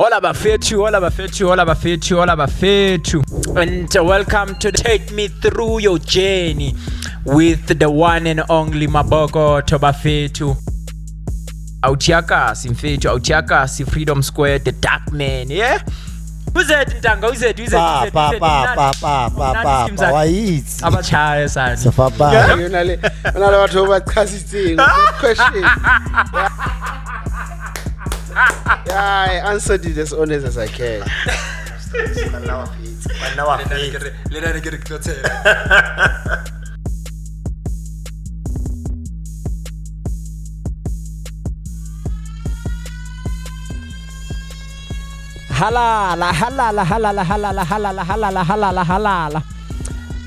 Hola bafethu, and welcome to Take Me Through Your Journey with the one and only MABOKOTHO bafethu. Autiakasi mfethu, Autiakasi Freedom Square, the dark man, yeah? Who's that? Wait. Abachaya sana. Safaba. Unale watu wabachazisi. Question. Yeah, I answered it as honest as I can. Halala.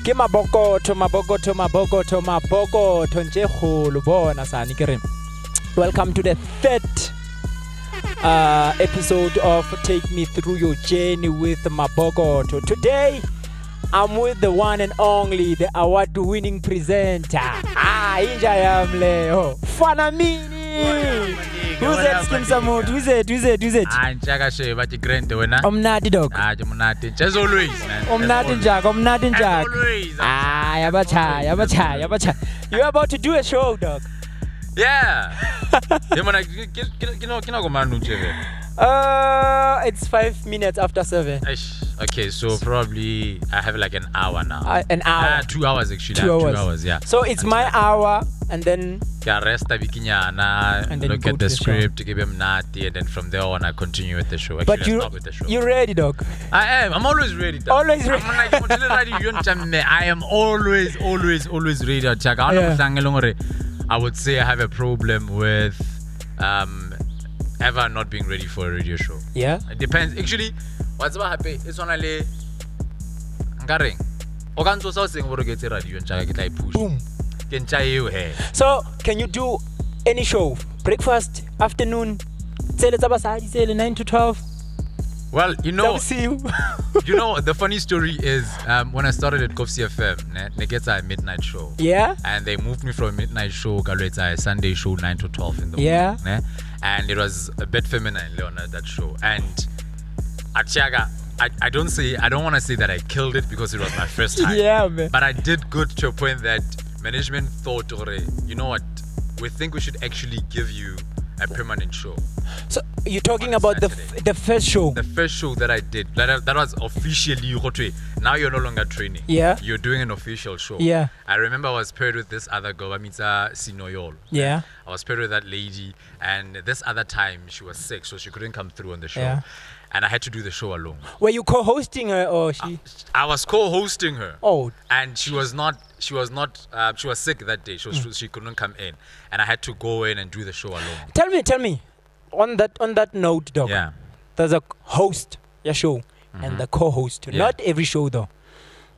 Ke MABOKOTHO nje khulu bona sani ke re. Welcome to the third episode of Take Me Through Your Journey with MABOKOTHO. Today, I'm with the one and only, the award-winning presenter. Inja yamle, Fana Mini. Who's that skin samut? Who's it? Njaka she bathi grand wena. Omnati dog. Mnati. As always, man. Omnati njaka. Always. Yabacha. You're about to do a show, dog. Yeah. It's 5 minutes after 7. Okay, so probably I have like an hour now. An hour. 2 hours actually. 2 hours. 2 hours, yeah. So it's my hour, and then rest bikinyana, look at the script to give him nati, and then from there on I continue with the show. Actually, but start with the show. You're ready, dog? I am. I'm always ready, dog. Always ready. I am always ready. Yeah. I would say I have a problem with ever not being ready for a radio show. Yeah? It depends. Actually, what's about happy? It's only ngaring. Okanzo so sing woro get radio nchaka ke tla push. Boom. Ke nchaye he. So, can you do any show? Breakfast, afternoon, tsele tsa basadi tsele 9 to 12? Well, you know, the funny story is when I started at KOTU FM, ne get a midnight show. Yeah. And they moved me from a midnight show to a Sunday show 9 to 12 in the morning. Yeah. And it was a bit feminine, Leona, that show. And Achiaga, I don't want to say that I killed it because it was my first time. Yeah, man. But I did good to a point that management thought, you know what, we think we should actually give you a permanent show. So you're talking about the first show? The first show that I did. That was officially. Now you're no longer training. Yeah. You're doing an official show. Yeah. I remember I was paired with this other girl, Amita Sinoyol. Yeah. I was paired with that lady, and this other time she was sick, so she couldn't come through on the show. Yeah. And I had to do the show alone. Were you co-hosting her or she? I was co-hosting her. Oh. And she was sick that day. She couldn't come in, and I had to go in and do the show alone. Tell me. On that note, dog. Yeah. There's a host, your show, and the co-host. Yeah. Not every show though.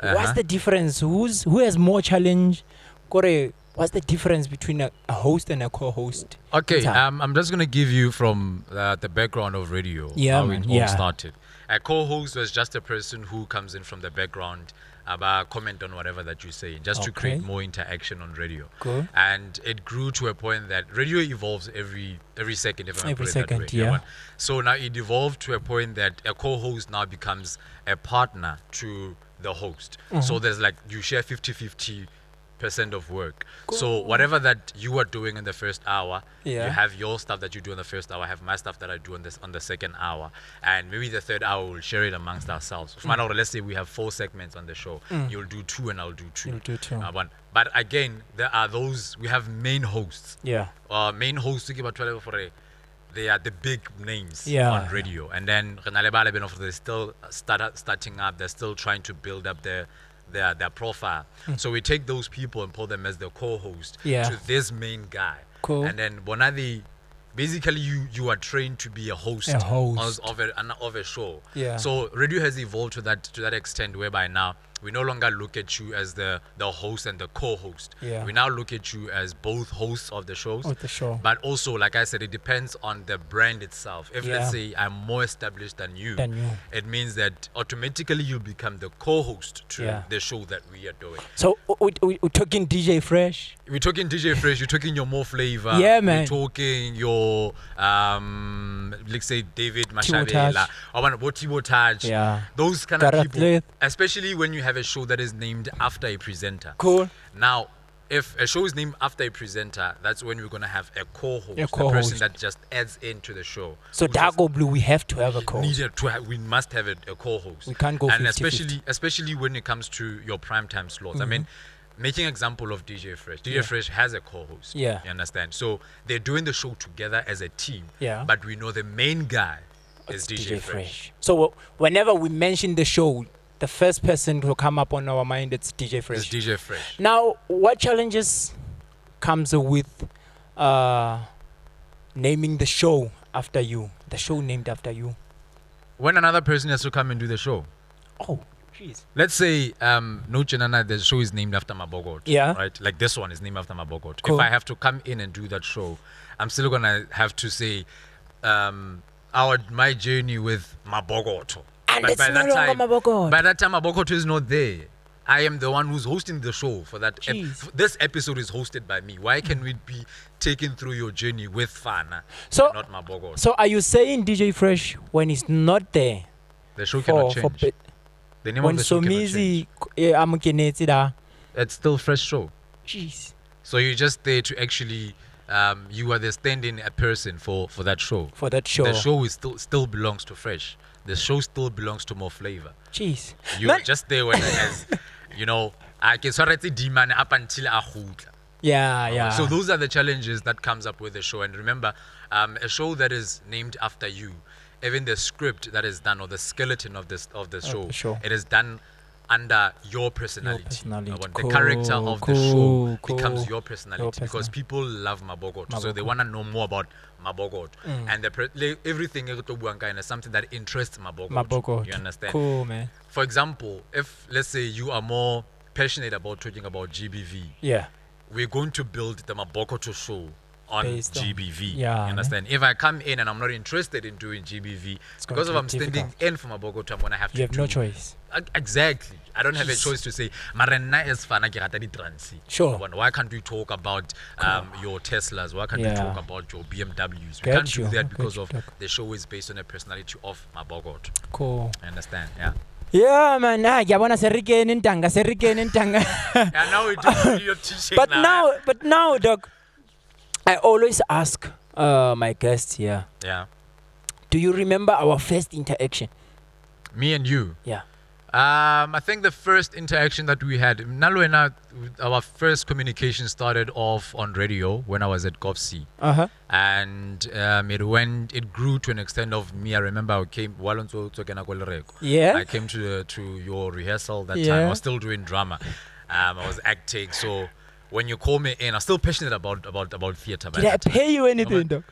What's the difference? Who has more challenge? What's the difference between a host and a co-host? Okay, I'm just gonna give you from the background of radio. Yeah, how man. it all started. A co-host was just a person who comes in from the background, about comment on whatever that you say, just to create more interaction on radio. Cool. And it grew to a point that radio evolves every second. Every second, yeah. So now it evolved to a point that a co-host now becomes a partner to the host. So there's like you share 50-50% of work. Cool. So whatever that you are doing in the first hour, you have your stuff that you do in the first hour, I have my stuff that I do on the second hour, and maybe the third hour we'll share it amongst ourselves. Let's say we have 4 segments on the show. You'll do 2 and I'll do 2. You'll do 2. But again, there are those, we have main hosts. Yeah. Main hosts, they are the big names on radio. And then they're still starting up, they're still trying to build up their profile. So we take those people and put them as the co-host to this main guy. Cool. And then basically you are trained to be a host. Of a show. Yeah. So radio has evolved to that extent whereby now we no longer look at you as the host and the co-host. Yeah. We now look at you as both hosts of the shows. Of the show. But also, like I said, it depends on the brand itself. If let's say I'm more established than you, it means that automatically you become the co-host to the show that we are doing. So we're talking DJ Fresh. We're talking DJ Fresh. You're talking your more flavor. Yeah, man. We're talking your let's say David Mashabela, or Motivo Taj. Yeah. Those kind of people, especially when you have a show that is named after a presenter. Cool. Now, if a show is named after a presenter, that's when we're gonna have a co-host, a person that just adds into the show. So Dago Blue, we have to have a co-host. We must have a co-host. We can't go 50-50. And especially when it comes to your primetime slots. I mean, making example of DJ Fresh. DJ Fresh has a co-host. Yeah. You understand? So they're doing the show together as a team. Yeah. But we know the main guy is DJ Fresh. So whenever we mention the show, the first person to come up on our mind, it's DJ Fresh. It's DJ Fresh. Now, what challenges comes with naming the show after you? The show named after you. When another person has to come and do the show. Oh, jeez. Let's say No Chenana, the show is named after MABOKOTHO. Yeah. Right? Like this one is named after MABOKOTHO. Cool. If I have to come in and do that show, I'm still gonna have to say my journey with MABOKOTHO. And But it's no longer MABOKOTHO. By that time, MABOKOTHO is not there. I am the one who's hosting the show for that. This episode is hosted by me. Why can we be taken through your journey with Fana, not MABOKOTHO? So are you saying DJ Fresh, when he's not there, the show cannot change? The name of the show cannot change. It's still Fresh Show. Jeez. So you're just there to actually, you are the stand-in person for that show. For that show. The show is still belongs to Fresh. The show still belongs to More Flavor. Jeez. You are just there when it has, I can sort of demand up until a hoot. Yeah. So those are the challenges that comes up with the show. And remember, a show that is named after you, even the script that is done or the skeleton of the show, it is done under your personality. The character of the show becomes your personality because people love MABOKOTHO. So they want to know more about MABOKOTHO. And everything is something that interests MABOKOTHO. You understand? Cool, man. For example, if let's say you are more passionate about talking about GBV, we're going to build the MABOKOTHO show on GBV. You understand? If I come in and I'm not interested in doing GBV, because if I'm standing in for MABOKOTHO, I'm gonna have to. You have no choice. Exactly. I don't have a choice to say Marena is Fana ke rata di transi. Sure. Why can't we talk about your Teslas? Why can't we talk about your BMWs? We can't do that because of the show is based on the personality of MABOKOTHO. Cool. I understand? Yeah. Yeah, man. Yabona serikene ntanga. Yeah, now we do your t-shirt. But now, Doc, I always ask my guests here. Yeah. Do you remember our first interaction? Me and you? Yeah. I think the first interaction that we had, our first communication started off on radio when I was at GovC. And it grew to an extent of me. I remember I came I came to your rehearsal that time. I was still doing drama. I was acting. So when you call me in, I'm still passionate about theater. Did I pay you anything, Doc?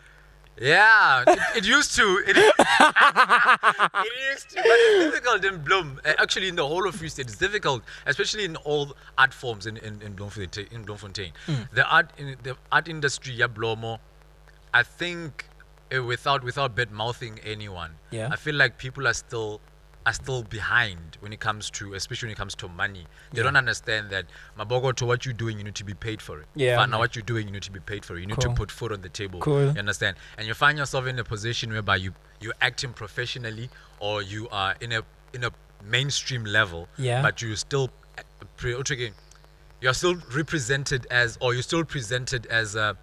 Yeah, it used to. It used to, but it's difficult in Bloem. Actually, in the whole of Free State, it's difficult, especially in all art forms in Bloemfontein. The art industry, Bloemo, I think, without bad mouthing anyone, I feel like people are still behind especially when it comes to money. They don't understand that MABOKOTHO, what you're doing, you need to be paid for it. Fana, what you're doing, you need to be paid for it. You need to put food on the table. You understand? And you find yourself in a position whereby you're acting professionally, or you are in a mainstream level, but you're still represented as, or you're still presented as a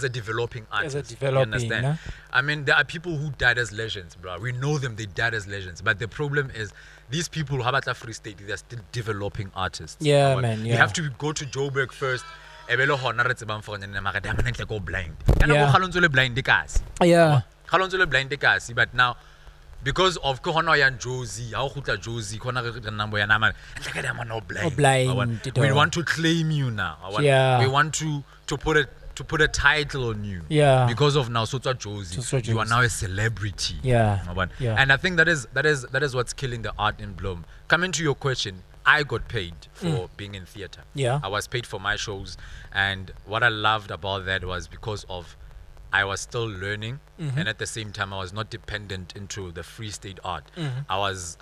developing artist. You understand? I mean, there are people who died as legends, bro. We know them, they died as legends. But the problem is, these people who have at Free State, they're still developing artists. Yeah, man. You have to go to Joburg first. But now, because of Kohono and Josie, we want to claim you now. We want to put a title on you. Because of now Sotwa Josie, you are now a celebrity. And I think that is what's killing the art in Bloem. Coming to your question, I got paid for being in theater. Yeah. I was paid for my shows, and what I loved about that was because of I was still learning, and at the same time I was not dependent into the Free State art. I was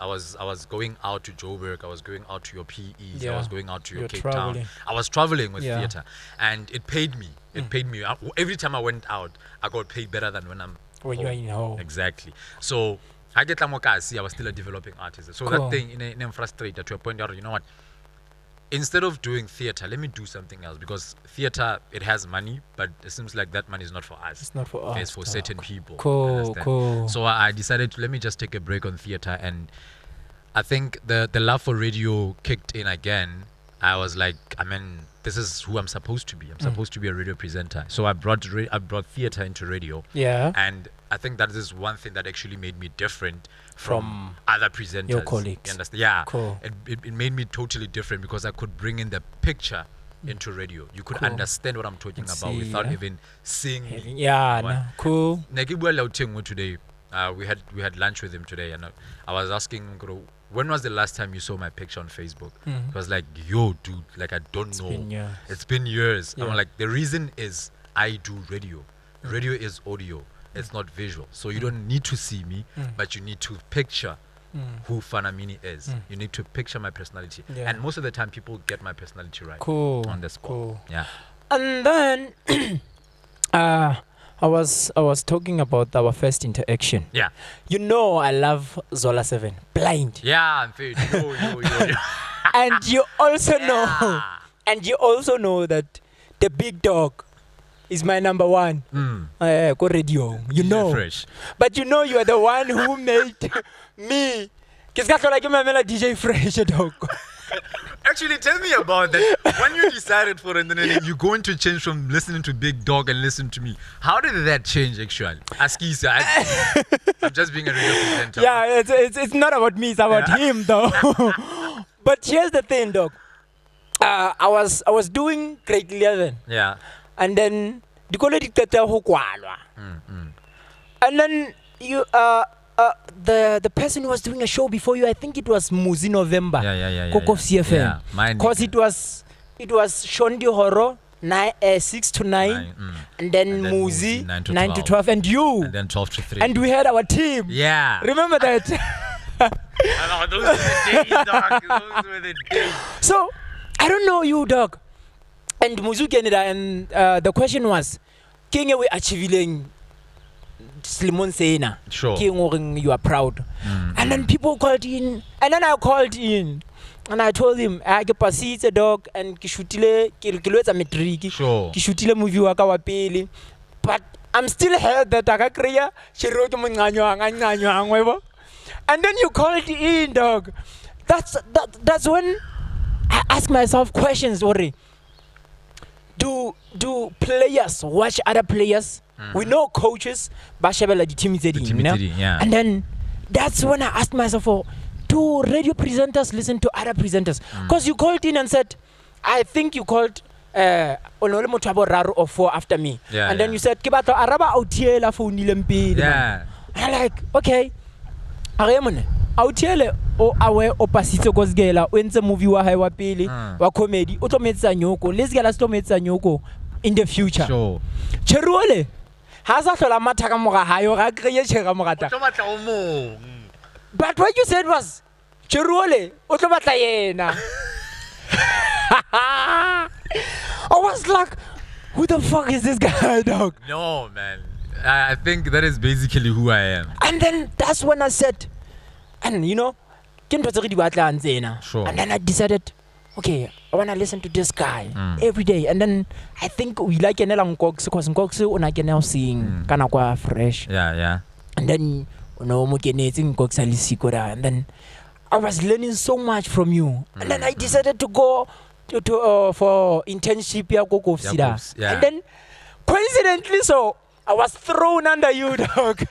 going out to Joburg, I was going out to your PEs, I was going out to your Cape Town. I was traveling with theater, and it paid me. It paid me. Every time I went out, I got paid better than when I'm when home. you're in home. Exactly. So I get Lamokasi, I was still a developing artist. So that thing in frustrated to a point where, you know what, instead of doing theater, let me do something else, because theater, it has money, but it seems like that money is not for us. It's not for us. It's for certain people. Cool. So I decided to let me just take a break on theater, and I think the love for radio kicked in again. I was like, I mean, this is who I'm supposed to be. I'm supposed to be a radio presenter. So I brought theater into radio. Yeah. And I think that is one thing that actually made me different from other presenters. Your colleagues. You understand? Yeah. Cool. It made me totally different because I could bring in the picture into radio. You could understand what I'm talking about without even seeing me. Yeah. Cool. Today, we had lunch with him today, and I was asking him, when was the last time you saw my picture on Facebook? He was like, yo, dude, like I don't know. It's been years. Yeah. I'm like, the reason is I do radio. Radio is audio. It's not visual. So you don't need to see me, but you need to picture who Fana Mini is. You need to picture my personality. Yeah. And most of the time, people get my personality right Cool. on the spot. Cool. Yeah. And then I was talking about our first interaction. Yeah. You know I love Zola 7. Blind. Yeah, I'm fair. Yo. And you also know that the big dog is my number one. Go radio. You know. Fresh. But you know you are the one who made me. DJ Fresh dog. Actually, tell me about that. When you decided for it, and then you're going to change from listening to Big Dog and listen to me. How did that change, actually? Askisa, I'm just being a radio presenter. Yeah, it's not about me. It's about him, though. But here's the thing, dog. I was doing grade 11. Yeah. And then and then you the person who was doing a show before you, I think it was Muzi November. Yeah. KOTU FM. Yeah, because it was Shondi Horo 6 to 9, and then Muzi 9 to 12, and you, and then 12 to 3. And we had our team. Yeah. Remember that? Those were the days, dog. Those were the days. So I don't know you, dog. And Muzi Canada, and the question was, King we achieving Slimon Sena. Sure. King, you are proud. And then people called in, and then I called in, and I told him, I can pass a dog, and Kishutile, Kilkilweta Metriki, sure. Kishutile movie waka wapeli. But I'm still held that Akakria, she wrote Manganyo. And then you called in, dog. That's when I ask myself questions, Ori. Do players watch other players? We know coaches, Bashabela the team is yeah. And then that's when I asked myself, do radio presenters listen to other presenters? Because you called in and said, I think you called Onole or 4 after me. Yeah, and then you said, Kibato Araba Autiela for Nilempi. Yeah. I'm like, okay. Autiele o awe opasitse kozgela wenze movie wa hai wa pele wa comedy o tometsa nyoko let's get us tometsa nyoko in the future. Sure. Cheruole ha sa hlola mathaka moga hayo ga kreye chega mogata. But what you said was Cheruole o tlo batla yena. I was like, who the fuck is this guy, dog? No, man. I think that is basically who I am. And then that's when I said, and you know, sure. And then I decided, okay, I want to listen to this guy every day. And then I think we like Kenela Nkoksu, because Nkoksu una Kenel sing Kanakwa fresh. Yeah. And then and then I was learning so much from you. And then I decided to go to for internship. Yeah. And then coincidentally, so I was thrown under you, dog.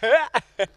I'm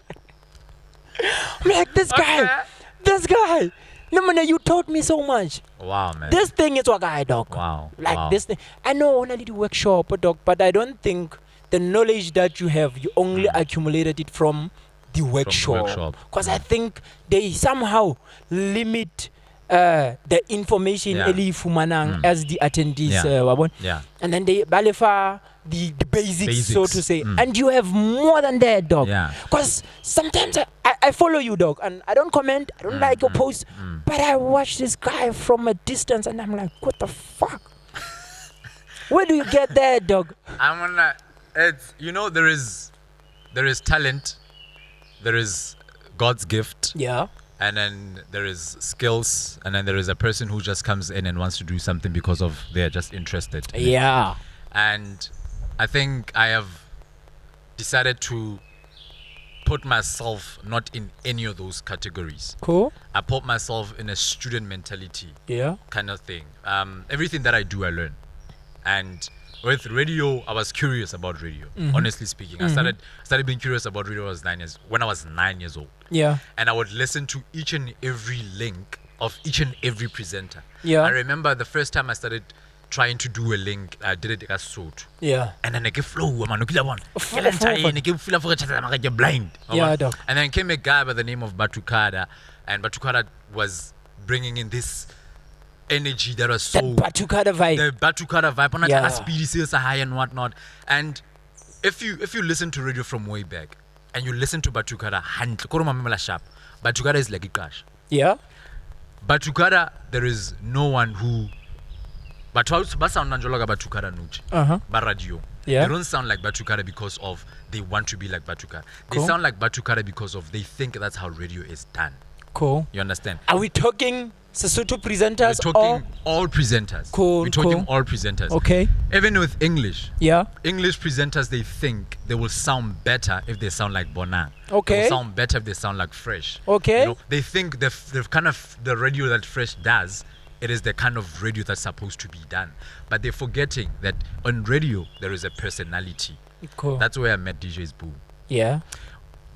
like, this guy. No, man, you taught me so much. Wow, man. This thing is what guy, dog. Wow. Like this thing. I know when I did workshop, dog, but I don't think the knowledge that you have, you only accumulated it from the workshop. Because I think they somehow limit the information Yeah. eli fumanang as the attendees Yeah. wabona. Yeah. And then they balefa the basics, so Basics. to say. And you have more than that, dog. Yeah. Because sometimes I follow you, dog, and I don't comment, I don't like your post, but I watch this guy from a distance and I'm like, what the fuck? Where do you get that, dog? I'm gonna. It's there is talent, there is God's gift, Yeah. and then there is skills, and then there is a person who just comes in and wants to do something because of they're just interested. in it. Yeah. And I think I have decided to put myself not in any of those categories. Cool. I put myself in a student mentality Yeah. kind of thing. Everything that I do, I learn. And with radio, I was curious about radio. Honestly speaking, I started being curious about radio when I was 9 years old. Yeah. And I would listen to each and every link of each and every presenter. Yeah. I remember the first time I started trying to do a link, I did it as sort. Yeah. And then I get flow, man. I get blind. Yeah, dog. And then came a guy by the name of Batukada, and Batukada was bringing in this energy that was so That Batukada vibe. the Batukada vibe, and Yeah. speedy sales are high and whatnot. And if you listen to radio from way back and you listen to Batukada, Batukada is like a crash. Yeah. Batukada, there is no one who. But Batukada nuch. But radio. Yeah. They don't sound like Batukada because of they want to be like Batukada. They Cool. sound like Batukada because of they think that's how radio is done. Cool. You understand? Are we talking Sesotho presenters We're talking all presenters. Cool, We're talking cool. all presenters. Okay. Even with English. Yeah. English presenters, they think they will sound better if they sound like Bona. Okay. They will sound better if they sound like Fresh. Okay. They think the kind of the radio that Fresh does, it is the kind of radio that's supposed to be done. But they're forgetting that on radio, there is a personality. Cool. That's where I met DJ's Boo. Yeah.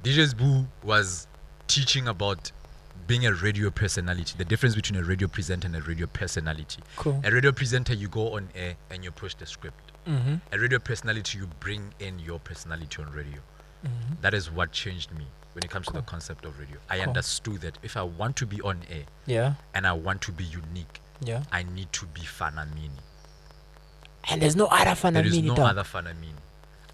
DJ's Boo was teaching about being a radio personality, the difference between a radio presenter and a radio personality. Cool. A radio presenter, you go on air and you push the script. A radio personality, you bring in your personality on radio. That is what changed me when it comes to the concept of radio. I understood that if I want to be on air Yeah. and I want to be unique, Yeah. I need to be Fana Mini. And there's no other Fana There is Mini, no dog. other Fana Mini.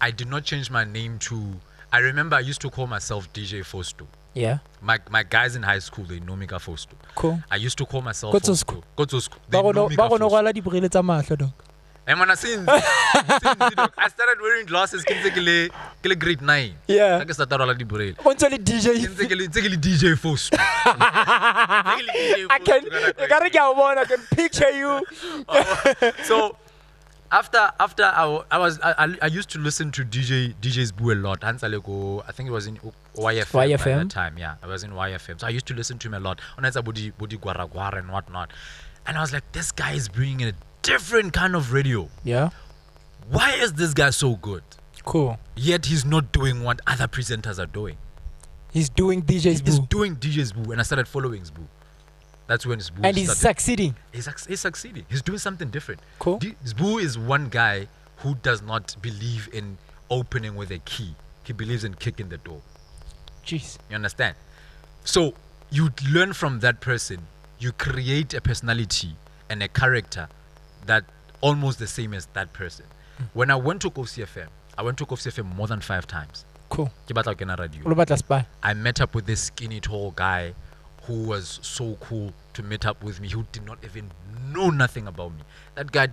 I did not change my name to. I remember I used to call myself DJ Fosto. Yeah. My guys in high school, they know me ka Fosto. Cool. I used to call myself Go to Fosto. school. Go to school. They know me ka Fosto. rwala dibrele tsa mahlo, dog. And when I since I started wearing glasses, ke le grade 9. Yeah. Ka ke started rwala dibrele. O ntse le DJ. Ke le DJ Fosto. I can picture you. So after I used to listen to DJ's Boo a lot. I think it was in YFM at that time. Yeah, I was in YFM. So I used to listen to him a lot. On body gwara gwara and whatnot. And I was like, this guy is bringing a different kind of radio. Yeah. Why is this guy so good? Cool. Yet he's not doing what other presenters are doing. He's doing DJ's He's Boo. doing DJ's Boo, and I started following his Boo. That's when his Boo And he's started. succeeding. He's succeeding. He's doing something different. Cool. Zbu is one guy who does not believe in opening with a key. He believes in kicking the door. Jeez. You understand? So you learn from that person. You create a personality and a character that almost the same as that person. When I went to KOTU FM, I went to KOTU FM more than 5 times. Cool. Ke batla ho kena radio. O lo batla spy. I met up with this skinny tall guy who was so cool to meet up with me, who did not even know nothing about me. That guy,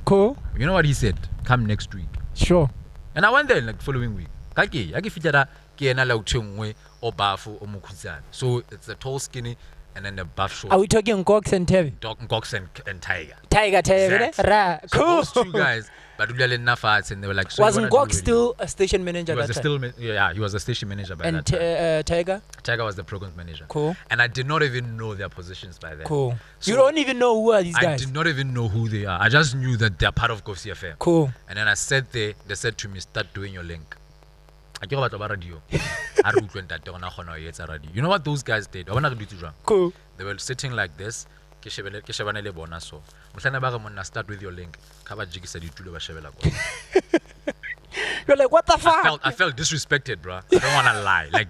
Cool. you know what he said? Come next week. Sure. And I went there like following week. So it's the tall skinny and then the buff short. Are we talking Gox and Tevi? Dog, Gox and Tiger. Tiger, Exactly. Ra. So Cool. those two guys, but we had enough arts and they were like, so Wasn't you wanna Gox do still a station manager radio? He at was that time? he was a station manager by And that time. Tiger? Tiger was the program manager. Cool. And I did not even know their positions by then. Cool. So you don't even know who are these I guys? did not even know who they are. I just knew that they're part of KOTU FM. Cool. And then I sat there, they said to me, start doing your link. You know what those guys did? Cool. They were sitting like this. Start with your link. You're like, what the fuck? I felt disrespected, bro. I don't want to lie. Like,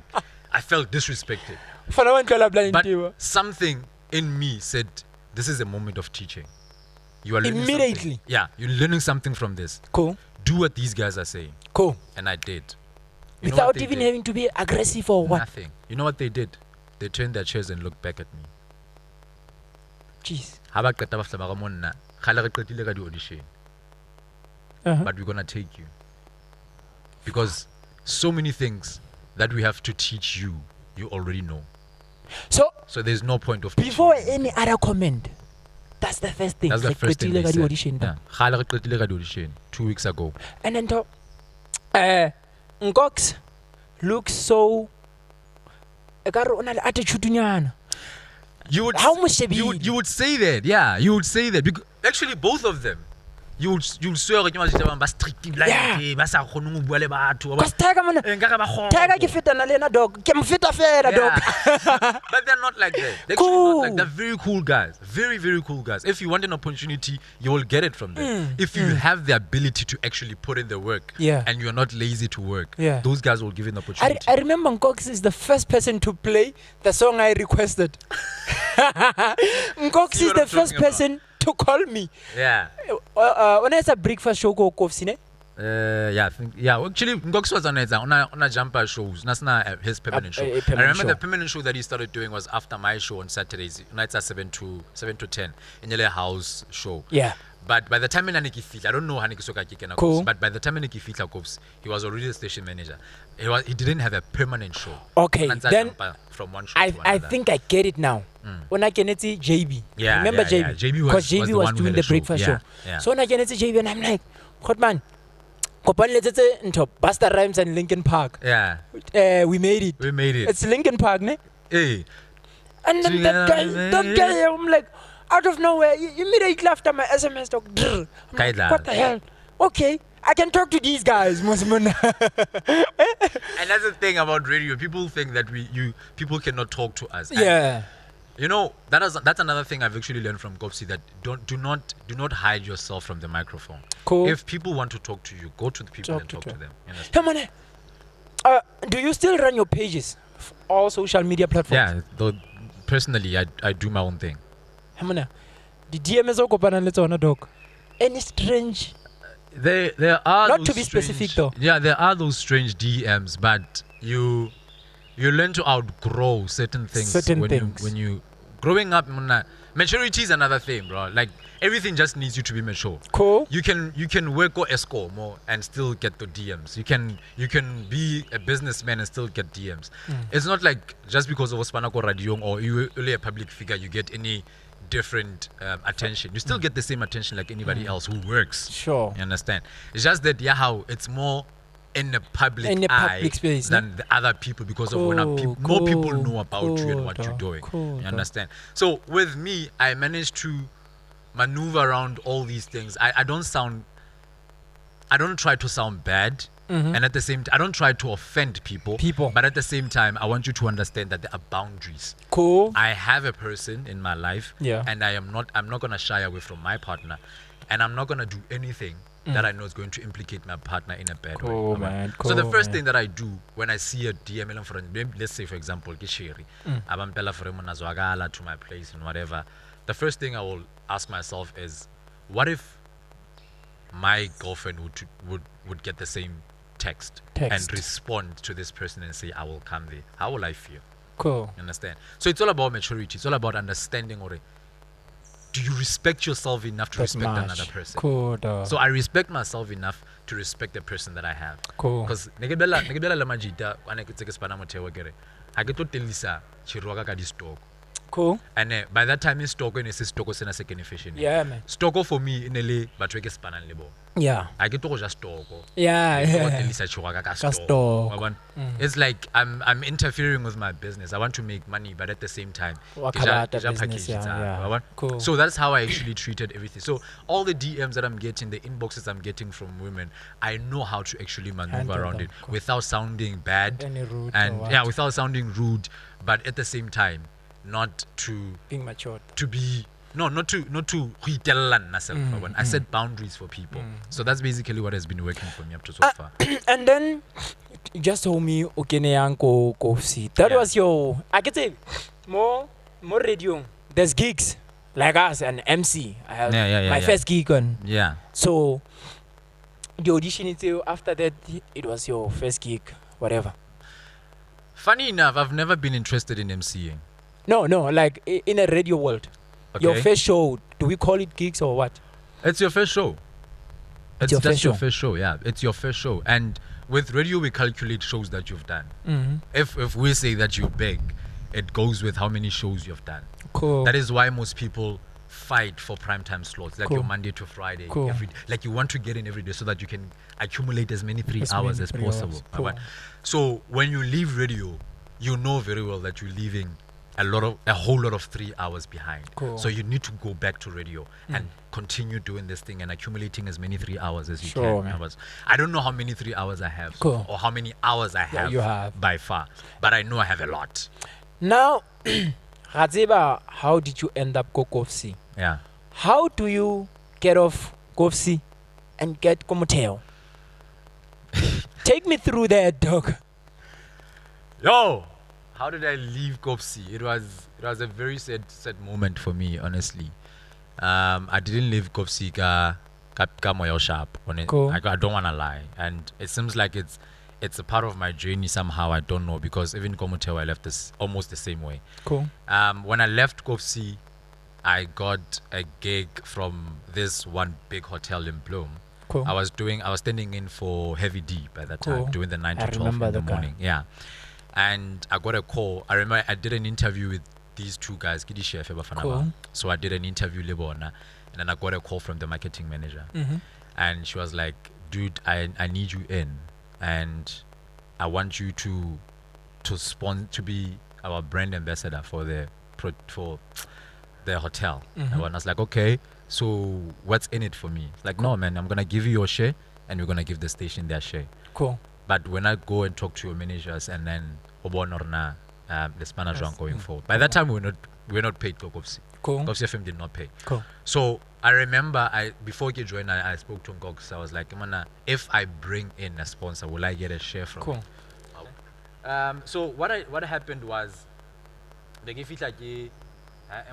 I felt disrespected. But Something in me said, this is a moment of teaching. You are learning immediately. something. Yeah, you're learning something from this. Cool. Do what these guys are saying. Cool. And I did. You know what Without they even did? having to be aggressive or what? Nothing. You know what they did? They turned their chairs and looked back at me. Jeez. Uh-huh. But we're gonna take you. Because so many things that we have to teach you, you already know. So there's no point of before teaching you. any other comment, that's the first thing. That's the Like, first thing they the said. audition. Yeah. Kgale re qetile ka di-audition 2 weeks ago. And then Ngox looks so attitude. You would How much you would say that, yeah. You would say that because actually both of them. You would swear ba strict blind, ba sa kgone go bua le batho. Because Tiger man, Nkare ba kgona. Tiger ke feta na lena dog. Ke mfeta fela dog. But they're not like that. They're Cool. actually not like they're very cool guys. Very, very cool guys. If you want an opportunity, you will get it from them. If you have the ability to actually put in the work and you're not lazy to work, those guys will give you an opportunity. I remember Ngox is the first person to play the song I requested. Ngox See is what the I'm first talking person to call me. Yeah. When it's a breakfast show go Kofsine. Yeah, I think, yeah. Actually, Ngox was on a jumper shows. That's not his permanent show. a I permanent remember show. the permanent show that he started doing was after my show on Saturdays. Nights at 7 to 10 in the house show. Yeah. But by the time I don't know how Soka Cool. but by the time he was already a station manager. He didn't have a permanent show. Okay, Nanza then jumper from one show I to another. think I get it now. When I can see JB. Yeah, Remember yeah, JB? yeah. JB Because JB the was one who doing had the a breakfast Yeah, show. yeah. So when I can see JB and I'm like, God man, into Busta Rhymes and Linkin Park. Yeah, We made it. we made it. It's Linkin Park, ne? Hey, And then that guy, I'm like, out of nowhere, immediately after my SMS talk, I'm like, Kaila. what the hell? Okay, I can talk to these guys, Mosman. and that's the thing about radio. People think that people cannot talk to us. And Yeah. you know, that's another thing I've actually learned from Kopsi, that do not hide yourself from the microphone. Cool. If people want to talk to you, go to the people and talk to them. You understand? Hey, man, do you still run your pages? All social media platforms? Yeah, though personally I do my own thing. Hey, man, the DMs are open let's on a dog. Any strange? There are Not those to be specific, strange- though. Yeah, there are those strange DMs, but you learn to outgrow certain things. Certain when things. when you growing up, maturity is another thing, bro. Like everything just needs you to be mature. Cool. You can work or escort more and still get the DMs. You can be a businessman and still get DMs. It's not like just because of Spanako Radio or you're only a public figure, you get any different attention. You still get the same attention like anybody else who works. Sure. You understand? It's just that how it's more in the public In the eye public space, than the other people because of when Cool, more people cool, know about you and what cool, you're doing. cool, You understand? So with me, I managed to maneuver around all these things. I don't try to sound bad. And at the same time, I don't try to offend people. But at the same time, I want you to understand that there are boundaries. Cool. I have a person in my life, Yeah. and I'm not gonna shy away from my partner, and I'm not gonna do anything that I know is going to implicate my partner in a bad way. Cool, Alright? man. So the Cool, first man. thing that I do when I see a DM from, let's say for example, Kishiri, abampela for Zwagala to my place and whatever, the first thing I will ask myself is, what if my girlfriend would get the same text and respond to this person and say, I will come there? How will I feel? Cool. You understand? So it's all about maturity. It's all about understanding. Or do you respect yourself enough to respect another person? Cool, dog. So I respect myself enough to respect the person that I have. Cool. Because negebela la majita ane ke tseke spana Motheo kere. Ha ke tlo telisa chiruaka ka di stock. Cool. And by that time in stock when se stock sena se kenefishing. Yeah, man. Stock for me inele batho ke spana le bo. Yeah. I get to go just stock. Yeah. It's like I'm interfering with my business. I want to make money, but at the same time, business, yeah. Cool. So that's how I actually treated everything. So all the DMs that I'm getting, the inboxes I'm getting from women, I know how to actually maneuver Handle around them. it Cool. without sounding bad, Any rude and or what. yeah, without sounding rude, but at the same time, not to Being matured. be. No, not to I set boundaries for people. So that's basically what has been working for me up to so far. And then you just told me Okene ko KOFC. That Yeah. was your. I can say more radio. There's gigs like us and MC. I have my first gig on. Yeah. So the audition until after that it was your first gig, whatever. Funny enough, I've never been interested in MCing. No, like in a radio world. Okay. Your first show, do we call it gigs or what? It's your first show. It's your first show. Your first show, yeah. It's your first show. And with radio, we calculate shows that you've done. Mm-hmm. If we say that you're big, it goes with how many shows you've done. Cool. That is why most people fight for primetime slots, like Cool. your Monday to Friday. Cool. Like you want to get in every day so that you can accumulate as many 3 As hours many as 3 possible. hours. Cool. Right? So when you leave radio, you know very well that you're leaving a whole lot of 3 hours behind. Cool. So you need to go back to radio and continue doing this thing and accumulating as many 3 hours as you Sure, can. man. I don't know how many 3 hours I have Cool. or how many hours I have, you have. by far, but I know I have a lot. Now, Radziba, how did you end up KOFC? Yeah. How do you get off KOFC and get Motheo? Take me through that, dog. Yo, how did I leave KOFC? It was a very sad moment for me, honestly. I didn't leave KOFC ka moya sharp on it. Cool. I don't wanna lie, and it seems like it's a part of my journey somehow. I don't know, because even Motheo I left this almost the same way. Cool. When I left KOFC, I got a gig from this one big hotel in Bloem. Cool. I was standing in for Heavy D by that Cool. time, doing the 9 to I 12 remember in the the guy. morning. Yeah. And I got a call. I remember I did an interview with these two guys, Gidi Chef, Cool. So I did an interview Lebona, and then I got a call from the marketing manager. Mm-hmm. And she was like, dude, I need you in, and I want you to be our brand ambassador for the hotel. Mhm. And I was like, okay, so what's in it for me? Like, no, man, I'm gonna give you your share, and we're gonna give the station their share. Cool. But when I go and talk to your managers, and then the Spanish Yes. going forward. By that time, we were not paid. KOFC Cool. FM did not pay. Cool. So I remember before I joined, I spoke to Ngox. I was like, "Mana, if I bring in a sponsor, will I get a share from?" Cool. So what happened was, the give it like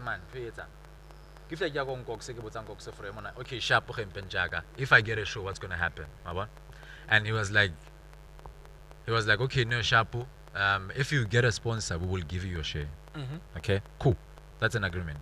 man, pay it. Give like Ngox for him. Okay, sharp penjaga. If I get a show, what's gonna happen? And he was like, okay, no, Shapu. If you get a sponsor, we will give you your share. Mm-hmm. Okay, cool. That's an agreement.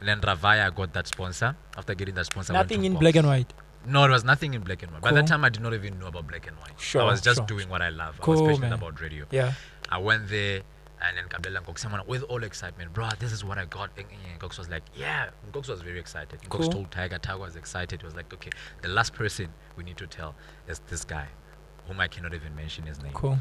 And then Ravaya got that sponsor. After getting that sponsor, I went Nothing to in Box. black and white. No, it was nothing in black and white. By Cool. that time, I did not even know about black and white. Sure, I was just sure. doing what I love. Cool, I was passionate man. about radio. Yeah. I went there, and then Kabela and Cox, with all excitement, bro, this is what I got. And Cox was like, yeah. And Cox was very excited. And Cox Cool. told Tiger was excited. He was like, okay, the last person we need to tell is this guy, whom I cannot even mention his name. Cool.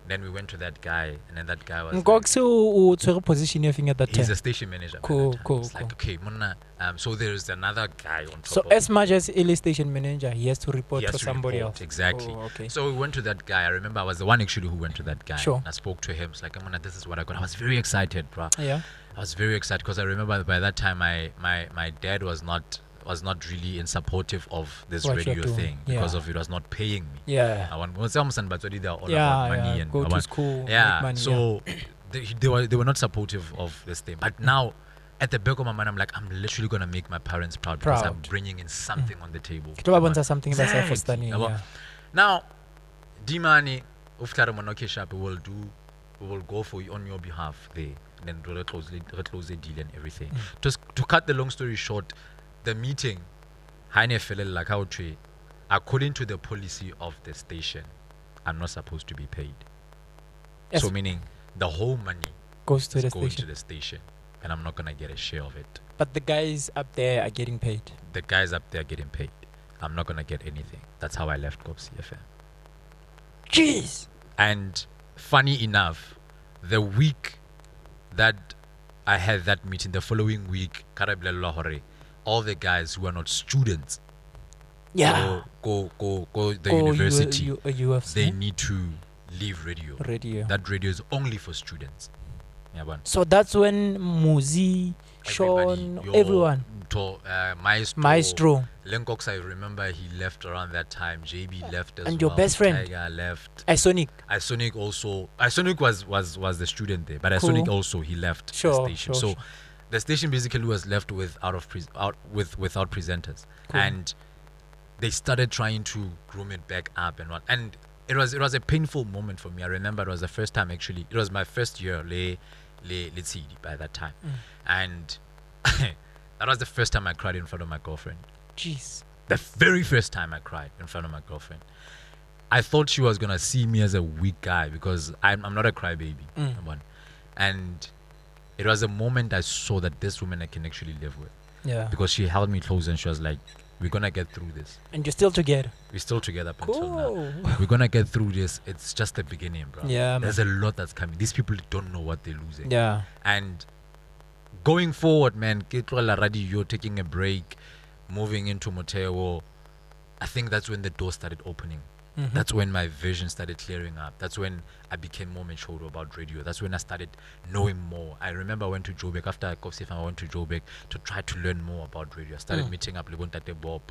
Then we went to that guy, and then that guy was Ngox o tshwere position ya fing at that he's time. a station manager. by Cool, that time. cool, It's cool. like, okay, Mona, so there's another guy on top So of as much as Illy station manager, he has to report he has to to somebody report, else. Exactly. Oh, okay. So we went to that guy. I remember I was the one actually who went to that guy. Sure. I spoke to him. It's like, Mona, this is what I got. I was very excited, bro. Yeah. I was very excited because I remember by that time my dad was not really in supportive of this What you're radio doing. thing because Yeah. of it was not paying me. Yeah. I want they're all about Yeah, money yeah. and Go I to want- school. yeah. Make money, So they were not supportive of this thing. But now at the back of my mind, I'm like, I'm literally gonna make my parents proud because I'm Proud. bringing in something on the table. Ke tlo ba bontsha something ba sa Exactly. fostaneng, Yabo. yeah. Now, Dimani, okay, Sharp, we will go for you on your behalf there. Then we'll close the deal and everything. Just to cut the long story short, the meeting, like how to, according to the policy of the station, I'm not supposed to be paid. Yes. So meaning the whole money Goes to is the going station. to the station, and I'm not gonna get a share of it. But the guys up there are getting paid. The guys up there are getting paid. I'm not gonna get anything. That's how I left KOFC FM. Jeez. And funny enough, the week that I had that meeting, the following week, all the guys who are not students Yeah. go the Go university, UFC. they need to leave radio. Radio. That radio is only for students. Yeah, but So that's when Muzi, Sean, everyone. Maestro. Lenkox, I remember he left around that time. JB left as well. And your best friend? Tiger left. Isonic. Isonic also. Isonic was the student there, but Isonic also he left the station. So the station basically was left without presenters, and they started trying to groom it back up and what. And it was a painful moment for me. I remember it was the first time actually. It was my first year let's see by that time, and that was the first time I cried in front of my girlfriend. Jeez. The very first time I cried in front of my girlfriend. I thought she was gonna see me as a weak guy because I'm not a crybaby. And it was a moment I saw that this woman I can actually live with. Yeah. Because she held me close and she was like, we're gonna get through this. And you're still together? We're still together up until now. We're gonna get through this. It's just the beginning, bro. Yeah. There's a lot that's coming. These people don't know what they're losing. Yeah. And going forward, man, you're taking a break, moving into Motheo, I think that's when the door started opening. That's when my vision started clearing up. That's when I became more mature about radio. That's when I started knowing more. I remember I went to Joburg. After I went to Joburg to try to learn more about radio. I started meeting up with Bob.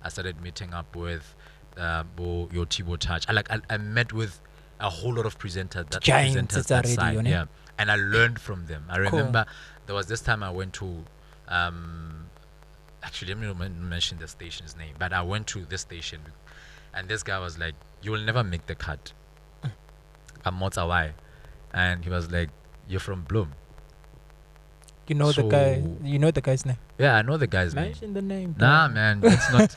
I started meeting up with your Tibo Touch. I met with a whole lot of presenters that side. Yeah. And I learned from them. I remember there was this time I went to actually, let me mention the station's name, but I went to this station and this guy was like, you will never make the cut. I'm Motaung. And he was like, you're from Bloem. You know the guy. You know the guy's name. Yeah, I know the guy's name. Mention the name. Nah, man, it's not.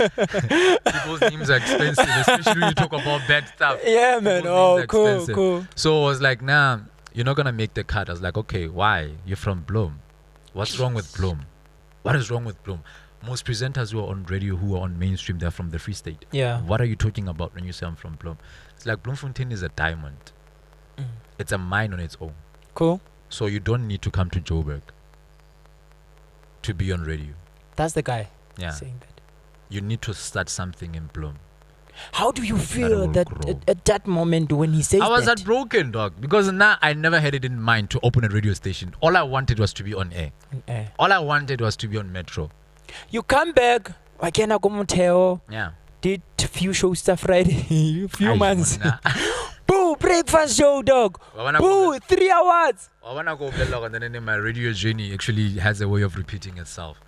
People's names are expensive, especially when you talk about bad stuff. Yeah, man. People's Cool. So I was like, nah, you're not gonna make the cut. I was like, okay, why? You're from Bloem. What's wrong with Bloem? What is wrong with Bloem? Most presenters who are on radio, who are on mainstream, they're from the Free State. Yeah. What are you talking about when you say I'm from Bloem? It's like Bloemfontein is a diamond. It's a mine on its own. Cool. So you don't need to come to Joburg to be on radio. That's the guy saying that. You need to start something in Bloem. How do you feel that at that moment when he says that? I was heartbroken, dog, because now I never had it in mind to open a radio station. All I wanted was to be on air. All I wanted was to be on Metro. You come back, wakena go Motheo. Yeah. Did few shows stuff Friday, few months. Boo, breakfast show, dog. Boo, 3 hours. I wanna go and then my radio journey actually has a way of repeating itself.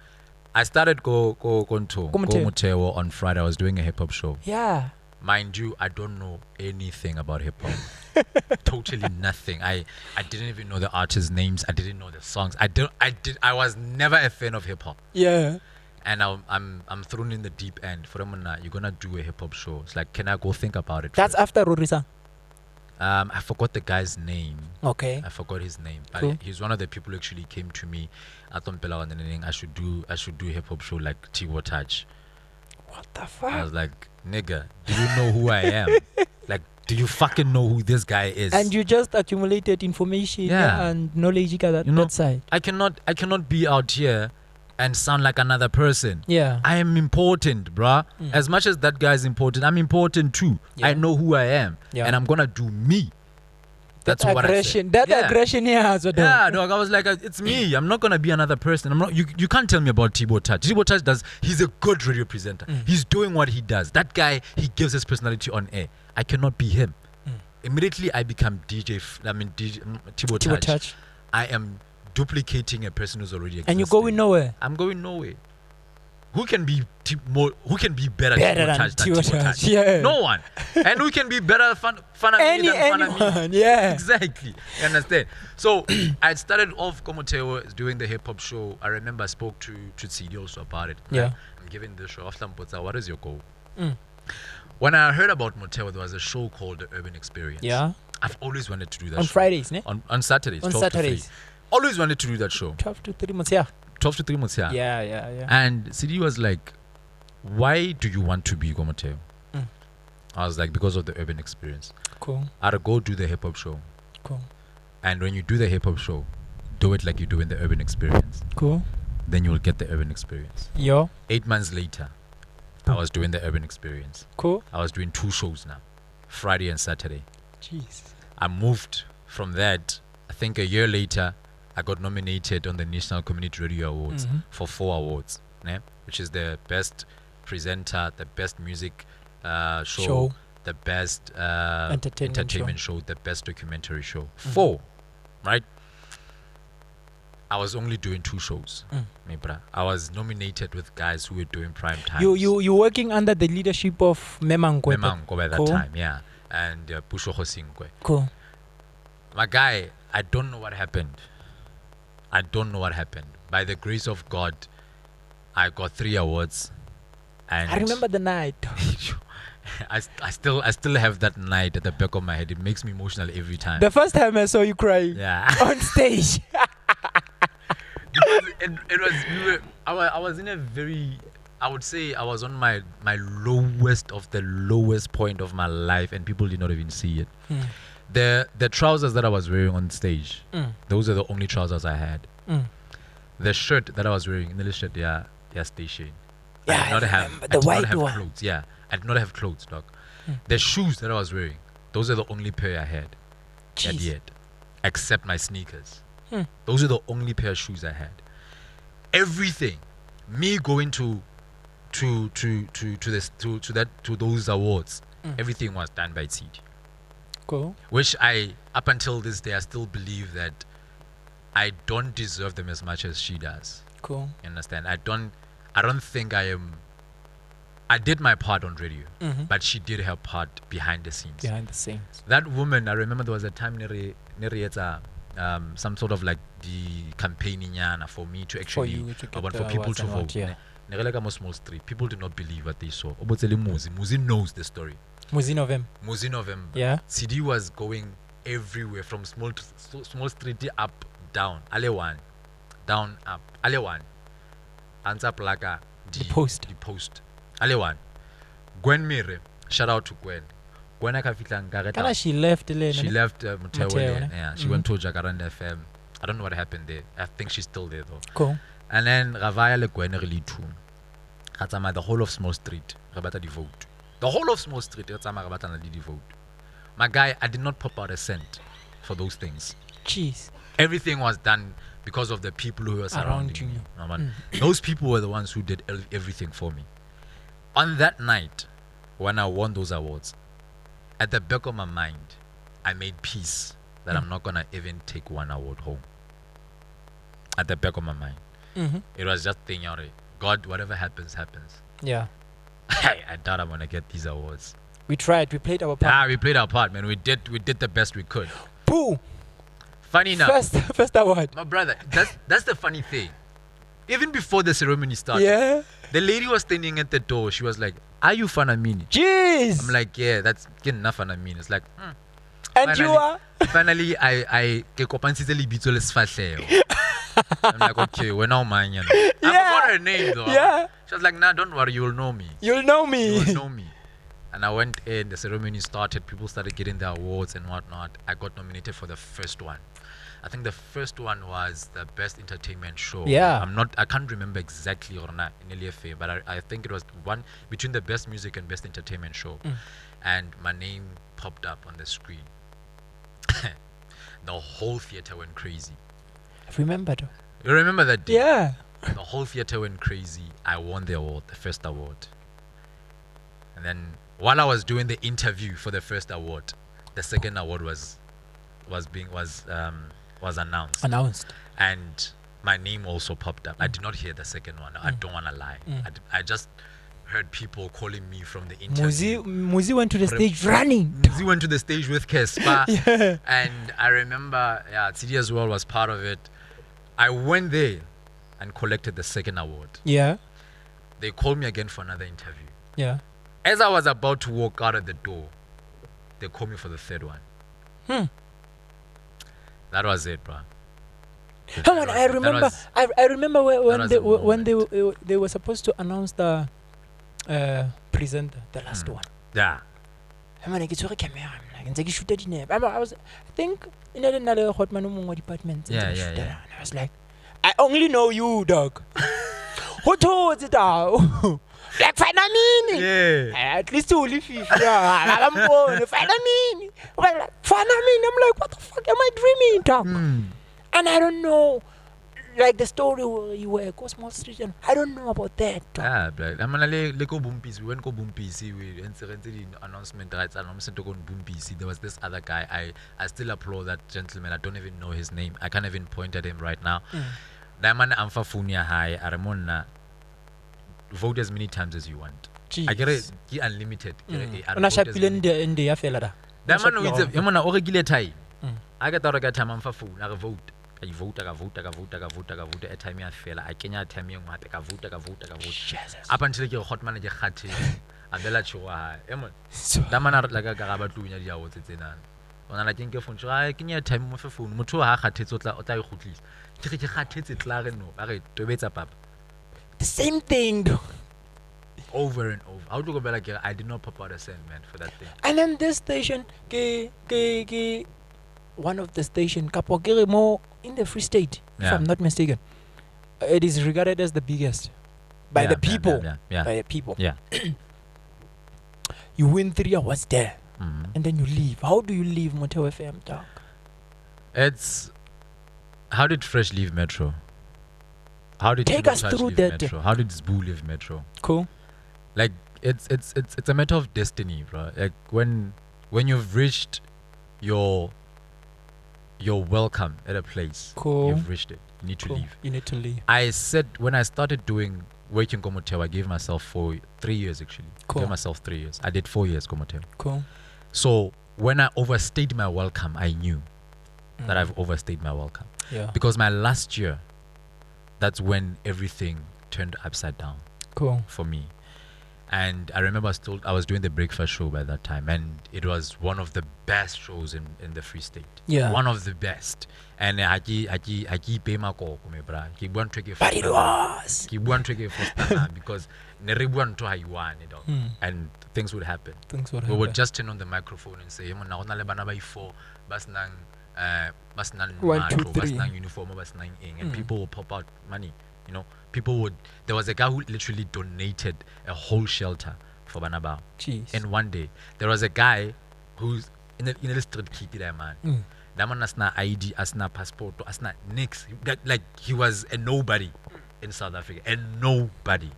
I started go Motheo on Friday. I was doing a hip hop show. Yeah. Mind you, I don't know anything about hip hop. Totally nothing. I didn't even know the artists' names. I didn't know the songs. I was never a fan of hip hop. Yeah. And I'm thrown in the deep end. For them, you're gonna do a hip hop show. It's like, can I go think about it? That's first? after Rorisa. I forgot the guy's name. Okay. I forgot his name. But cool. He's one of the people who actually came to me. I should do a hip hop show like Tibo Touch. What the fuck? I was like, nigga, do you know who I am? Like, do you fucking know who this guy is? And you just accumulated information and knowledge that side. I cannot be out here and sound like another person. Yeah. I am important, bruh. As much as that guy is important, I'm important too. Yeah. I know who I am. Yeah. And I'm gonna do me. That's what I said. That aggression here has dog. Yeah, dog. I was like, it's me. I'm not gonna be another person. I'm not. You can't tell me about Tibo Touch. Tibo Touch he's a good radio presenter. He's doing what he does. That guy, he gives his personality on air. I cannot be him. Immediately I become Tibo Touch. I am duplicating a person who's already existing. And you're going nowhere. I'm going nowhere. Who can be better than Tibo Touch? Yeah. No one. And who can be better Fana Mini than Fana Mini? Yeah. Exactly. You understand? So I started off Motheo doing the hip hop show. I remember I spoke to CD also about it. Yeah. I'm giving this show. What is your goal? When I heard about Motheo, there was a show called The Urban Experience. Yeah. I've always wanted to do that on show. Fridays, ne? On Saturdays. On Saturdays. Always wanted to do that show. 12 to 3 months, yeah. 12 to 3 months, yeah. Yeah. And CD was like, why do you want to be Motheo? I was like, because of the urban experience. Cool. I'd go do the hip hop show. Cool. And when you do the hip hop show, do it like you do in the urban experience. Cool. Then you will get the urban experience. Yo. 8 months later, I was doing the urban experience. Cool. I was doing 2 shows now, Friday and Saturday. Jeez. I moved from that. I think a year later, I got nominated on the National Community Radio Awards for 4 awards, né? Which is the best presenter, the best music show, the best entertainment show, the best documentary show. 4, right? I was only doing 2 shows. I was nominated with guys who were doing prime time. You working under the leadership of Memango by that time, yeah, and Pusho Hosinkwe. Cool. My guy, I don't know what happened. By the grace of God, I got 3 awards. And I remember the night. I still have that night at the back of my head. It makes me emotional every time. The first time I saw you crying on stage. I was in a very, I would say I was on my lowest of the lowest point of my life, and people did not even see it. The trousers that I was wearing on stage, those are the only trousers I had. The shirt that I was wearing, in the shirt, station. I did not have clothes. Yeah, I did not have clothes, dog. The shoes that I was wearing, those are the only pair I had. Yet, except my sneakers. Those are the only pair of shoes I had. Everything, me going to those awards, everything was done by TD. Cool. Which up until this day, I still believe that I don't deserve them as much as she does. Cool. You understand? I don't think I am. I did my part on radio, but she did her part behind the scenes. That woman, I remember there was a time some sort of like the campaigning for me to actually for people to vote. Small street. People did not believe what they saw. Muzi knows the story. Muzi November. Yeah. CD was going everywhere from small street up, down. Ale1. Down, up. Ale1. Answer Plaka. The post. Ale1. Gwen Mire. Shout out to Gwen. She left Motheo FM. Yeah, she went to JADEN FM. I don't know what happened there. I think she's still there though. Cool. And then Ravaya le Gwen really too. The whole of Small Street, Rabata the vote. The whole of Small Street, Rabata the vote. My guy, I did not pop out a cent for those things. Jeez. Everything was done because of the people who were surrounding me. Those people were the ones who did everything for me. On that night, when I won those awards, at the back of my mind, I made peace that I'm not going to even take 1 award home. At the back of my mind. It was just thinking, God, whatever happens, happens. Yeah. I doubt I'm going to get these awards. We tried. We played our part. We played our part, man. We did the best we could. Boo! Funny enough. First award. My brother, that's the funny thing. Even before the ceremony started, the lady was standing at the door. She was like, "Are you Fana Mini?" Jeez. I'm like, "Yeah, that's getting enough Fana Mini." It's like, and finally, you are? Finally, I get I'm like, okay, we're now mine. You know. I forgot her name though. Yeah. She was like, "Nah, don't worry, you'll know me." You'll know me. You'll know me. And I went in. The ceremony started. People started getting their awards and whatnot. I got nominated for the first one. I think the first one was the best entertainment show. Yeah. I can't remember exactly or not in LFA, but I think it was one between the best music and best entertainment show. And my name popped up on the screen. The whole theater went crazy. I remember though. You remember that day? Yeah. The whole theater went crazy. I won the award, the first award. And then while I was doing the interview for the first award, the second award was announced. And my name also popped up. I did not hear the second one. I don't want to lie. I just heard people calling me from the interview. Muzi went to the stage running. Muzi went to the stage with Kespa. And I remember, TD as well was part of it. I went there and collected the second award. Yeah. They called me again for another interview. Yeah. As I was about to walk out of the door, they called me for the third one. That was it, bro. I remember. I remember when they were supposed to announce the presenter, the last one. Yeah. I think in another Hotman department. Yeah. And I was like, I only know you, dog. Who told it out? Like Fana Mini. Yeah. At least only 50. Fana Mini. I'm like, what the fuck am I dreaming, dog? And I don't know, like the story where you were Cosmo Street, and I don't know about that. But I'm gonna let go boom PC. We went go boom PC. We entered the announcement rights and I'm to go boom PC. There was this other guy. I still applaud that gentleman. I don't even know his name. I can't even point at him right now. That man Amfa Funia High Aramona. Vote as many times as you want. Jeez. I get it. Unlimited. In the affair. That man with the Yamana regular tie. I get out of time Amfa Fu. I vote. I vote a time I fell. I can't tell me what I vote. Up until your hot manager had to Abella Chua. That man are like a Garabatu in the hour. When I think of I can you time with a phone. Motua had it or die hootlies. Take a hat hits it Lareno. I to wait up. The same thing. Over and over. How do you go back? I did not pop out a cent, man, for that thing. And then this station, one of the station, Kapokirimo in the Free State, if I'm not mistaken. It is regarded as the biggest by the people. By the people. Yeah. You win 3 hours there, and then you leave. How do you leave Motheo FM, dog? It's how did Fresh leave Metro? How did Take us through that. Metro? How did Zboo leave Metro? Cool. Like it's a matter of destiny, bro. Like when you've reached your welcome at a place, cool. You've reached it. You need to leave. You need to leave. I said when I started doing working Komoteo, I gave myself 3 years actually. Cool. I gave myself 3 years. I did 4 years Komoteo. Cool. So when I overstayed my welcome, I knew that I've overstayed my welcome. Yeah. Because my last year, that's when everything turned upside down. Cool. For me. And I remember I was doing the breakfast show by that time, and it was one of the best shows in the Free State. Yeah. One of the best. And but it was because and things would happen. We would just turn on the microphone and say, 1, 2, 3 uniform, and people will pop out money. You know, there was a guy who literally donated a whole shelter for Banabao. Jeez. And one day, there was a guy who's in the street kitty there, man. That man has no ID, has no passport, has no nix. Like, he was a nobody in South Africa. A nobody.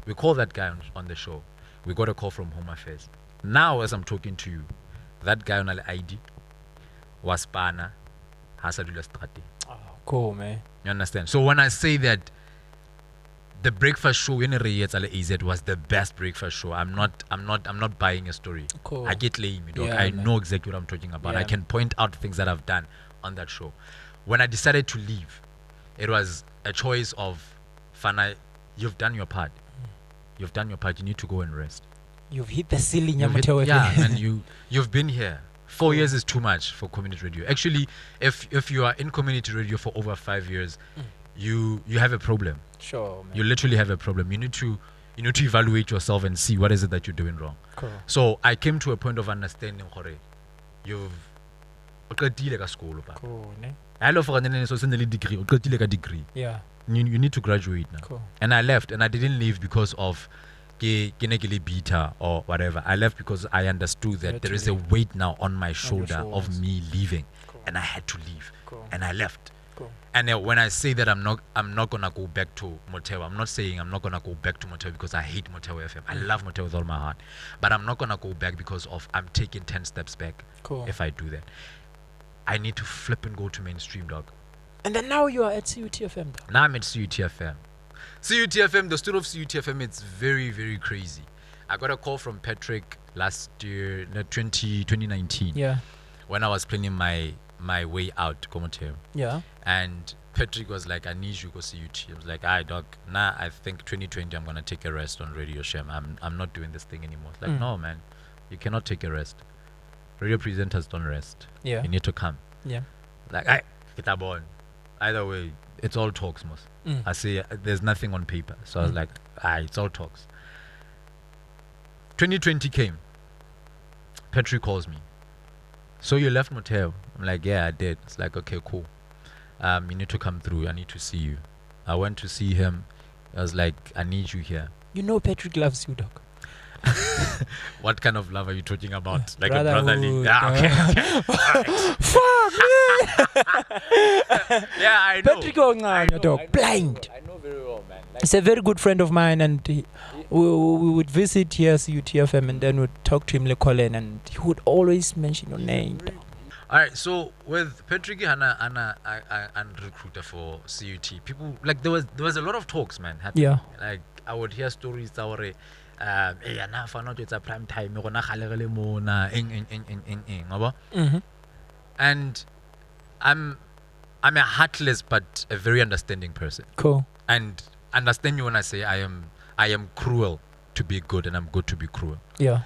We called that guy on the show. We got a call from Home Affairs. Now, as I'm talking to you, that guy on the ID was Pana, Hasadula Strati. Oh, cool, man. You understand? So when I say that the breakfast show in AZ was the best breakfast show, I'm not buying a story. Cool. I get lame, dog. Yeah, I man. know exactly what I'm talking about. Yeah. I can point out things that I've done on that show. When I decided to leave, it was a choice of Fana, you've done your part. You've done your part. You need to go and rest. You've hit the ceiling, yeah, and you've been here. 4 years is too much for community radio. Actually, if you are in community radio for over 5 years, you have a problem. Sure, man. You literally have a problem. You need to evaluate yourself and see what is it that you're doing wrong. Cool. So I came to a point of understanding. You've school. Cool, ne? I love for degree. Yeah. You need to graduate now. Cool. And I left, and I didn't leave because of beta or whatever. I left because I understood that there is a weight now on my shoulder of me leaving, and I had to leave, and I left. And when I say that I'm not gonna go back to Motheo, I'm not saying I'm not gonna go back to Motheo because I hate Motheo FM. I love Motheo with all my heart, but I'm not gonna go back because of I'm taking 10 steps back. If I do that, I need to flip and go to mainstream, dog. And then now you are at CUTFM. Now I'm at CUTFM. CUTFM, the story of CUTFM, it's very, very crazy. I got a call from Patrick last year, 2019. Yeah. When I was planning my way out, Komoteo. Yeah. And Patrick was like, I need you to go CUT. I was like, alright, dog. Nah, I think 2020 I'm gonna take a rest on Radio Shem. I'm not doing this thing anymore. It's like, no, man, you cannot take a rest. Radio presenters don't rest. Yeah. You need to come. Yeah. Like, I get a born. Either way, it's all talks, most. I say there's nothing on paper. So I was like, it's all talks. 2020 came. Patrick calls me. So you left Motheo? I'm like, yeah, I did. It's like, okay, cool. You need to come through. I need to see you. I went to see him. I was like, I need you here. You know Patrick loves you, dog. What kind of love are you talking about? Like brotherhood. a brotherly? Yeah, okay. Fuck me! Yeah, I know. Patrick Onganya, dog, blind. I know very well, man. Like, He's a very good friend of mine, and we would visit here at UTFM, and then we'd talk to him, like Colin, and he would always mention your name. all right, so with Patrick and recruiter for CUT, people like there was a lot of talks, man. Happening. Yeah. Like I would hear stories that were, it's a prime time. And I'm a heartless but a very understanding person. Cool. And understand me when I say I am cruel to be good, and I'm good to be cruel. Yeah.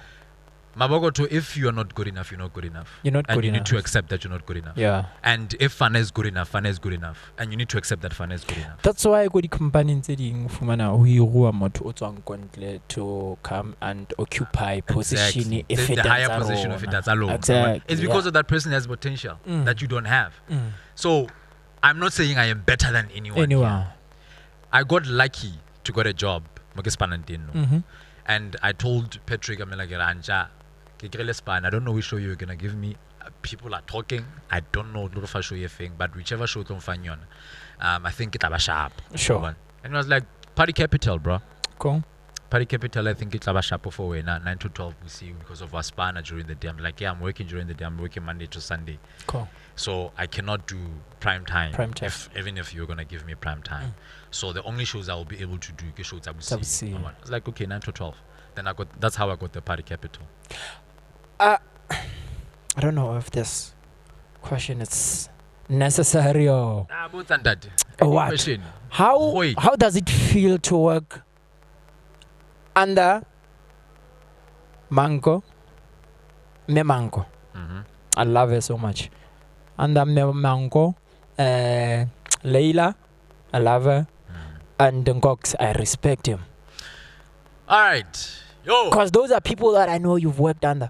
MABOKOTHO, if you are not good enough, you're not good enough. You're not and good you enough. need to accept that you're not good enough. Yeah. And if Fana is good enough, Fana is good enough. And you need to accept that Fana is good enough. That's why go di company tse ding fumana ho hirua motho o tswang kontle to come and occupy position Exactly. The higher position of it that's alone. Exactly. It's because of that person has potential that you don't have. So I'm not saying I am better than anyone. Here. I got lucky to get a job. And I told Patrick, I'm like, I don't know which show you're gonna give me. People are talking. I don't know if I show you a thing, but whichever show you find on, I think it's sharp. Sure. And it was like Party Capital, bro. Cool. Party Capital, I think it's sharp for way now 9 to 12 we see because of our spanner during the day. I'm like, yeah, I'm working during the day. I'm working Monday to Sunday. Cool. So I cannot do prime time. Even if you're gonna give me prime time. So the only shows I will be able to do is shows I will see. I was like, okay, 9 to 12. Then that's how I got the Party Capital. I don't know if this question is necessary or what. Question. How does it feel to work under Memango? I love her so much. Under Memango, Leila, I love her, and Ngox, I respect him. All right, yo. Because those are people that I know you've worked under.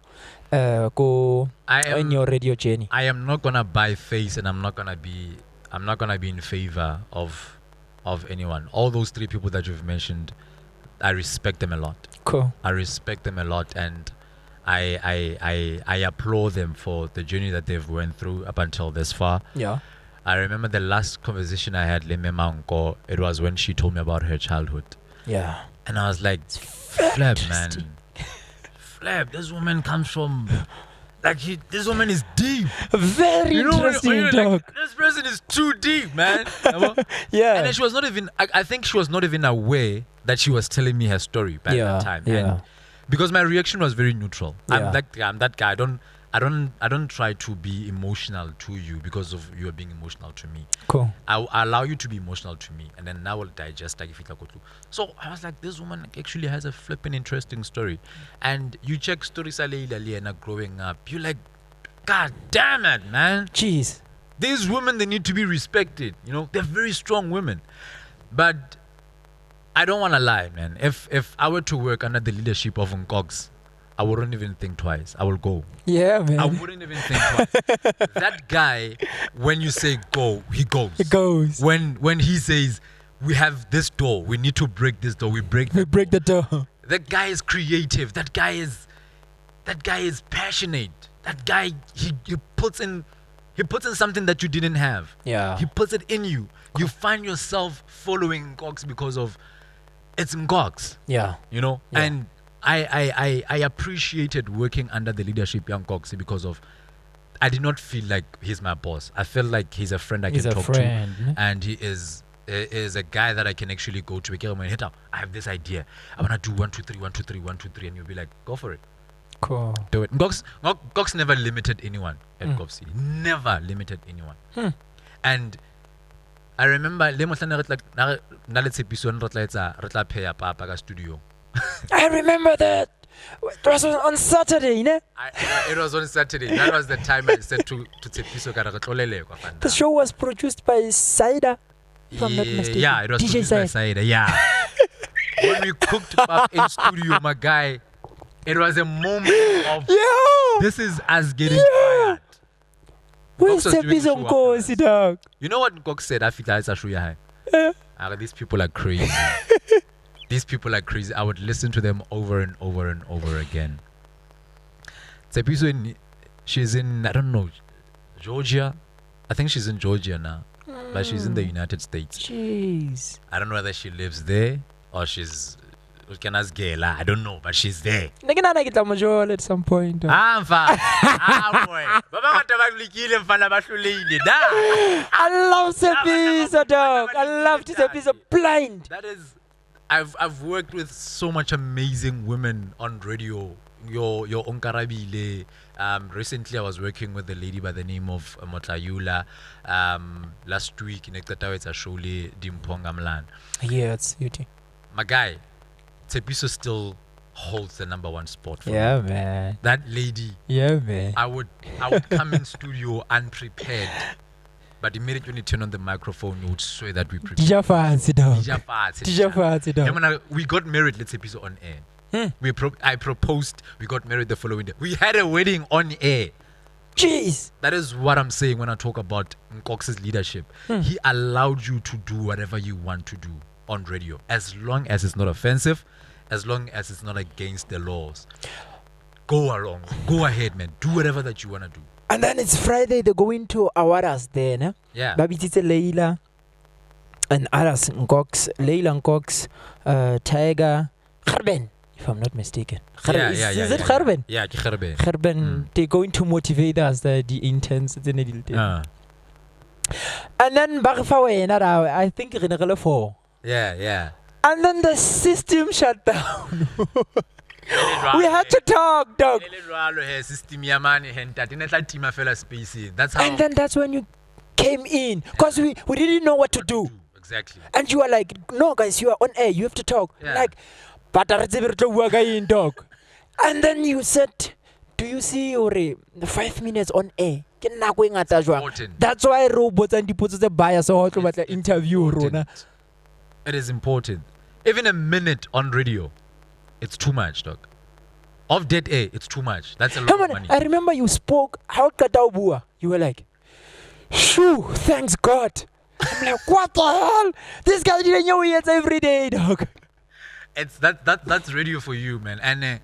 Go in your radio journey. I am not gonna buy face, and I'm not gonna be in favor of anyone. All those three people that you've mentioned, I respect them a lot. Cool. I respect them a lot, and I applaud them for the journey that they've went through up until this far. Yeah. I remember the last conversation I had with Memango. It was when she told me about her childhood. Yeah. And I was like, Flab, man. Flab, this woman comes from, this woman is deep. Very interesting, dog. Like, this person is too deep, man. Yeah. And then she was not even, I think she was not even aware that she was telling me her story back at that time. Yeah. And because my reaction was very neutral. Yeah. I'm that guy. I don't try to be emotional to you because of you are being emotional to me. Cool. I allow you to be emotional to me, and then now I'll digest like if it KOTU. So I was like, this woman actually has a flipping interesting story. And you check stories of Leila growing up, you're like, God damn it, man. Jeez. These women, they need to be respected. You know, they're very strong women. But I don't want to lie, man. If I were to work under the leadership of Nkoks, I wouldn't even think twice. I will go. Yeah, man. I wouldn't even think twice. That guy, when you say go, he goes. It goes. When he says, we have this door, we need to break this door, we break the door. That guy is creative. That guy is passionate. That guy, he puts in something that you didn't have. Yeah. He puts it in you. You find yourself following Ngox because of it's Ngox. Yeah. You know? Yeah. And I appreciated working under the leadership of Ngox because of I did not feel like he's my boss. I felt like he's a friend I can talk to. And he is a guy that I can actually go to. I have this idea. I want to do 1, 2, 3, 1, 2, 3, 1, 2, 3, and you'll be like, go for it. Cool. Do it. Ngox never limited anyone at GovC. Never limited anyone. And I remember studio. I remember that. It was on Saturday, ne? It was on Saturday. That was the time I said to Tsepiso. The show was produced by Saida. If I'm not mistaken. Yeah, it was DJ produced by Saida. Yeah. When we cooked up in studio, my guy, it was a moment of this is us getting fired. Where's Tsepiso Nkosi, dog? You know what Ngox said? I feel like I show you. These people are crazy. These people are crazy. I would listen to them over and over and over again. Tsepiso, she's in, I don't know, Georgia. I think she's in Georgia now. but she's in the United States. Jeez. I don't know whether she lives there or she's. I don't know, but she's there. At some point. Boy. I love this episode, dog. I love this episode. Blind. That is, I've worked with so much amazing women on radio. Your Onkarabile. Recently, I was working with a lady by the name of Motayula. Last week in Ektatawetsa Shole Dimpongamlan. Yeah, it's beauty. My guy, Tepiso still holds the #1 spot for Yeah, me. man. That lady. Yeah, man. I would come in studio unprepared, but immediately when you turn on the microphone, you would swear that we prepared. Dija fancy, dog. Dija fancy, dog. We got married. Let's episode on air. I proposed. We got married the following day. We had a wedding on air. Jeez. That is what I'm saying when I talk about Nkox's leadership. He allowed you to do whatever you want to do on radio, as long as it's not offensive, as long as it's not against the laws. Go ahead, man. Do whatever that you want to do. And then it's Friday. They're going to Awaras there, ne? Yeah. Babi it's Leila and Aras Nkox, Leila Nkox, Tiger, Kharben, if I'm not mistaken. Is it Kharben? Yeah, Kharben. Kharben, they're going to motivate us, the intense. And then Bagfawe, I think Renegale 4. Yeah. And then the system shut down. We had to talk, dog. That's how. And then that's when you came in, because we didn't know what to do. Exactly. And you were like, no, guys, you are on air. You have to talk. Yeah. Like, but dog. And then you said, do you see your 5 minutes on air? Important. That's why robots and deposits the bias or interview. It is important. Even a minute on radio, it's too much, dog. Off dead air, it's too much. That's a lot of money. I remember you spoke. You were like, shoo, thanks God. I'm like, what the hell? This guy didn't know he every day, dog. It's that's radio for you, man. And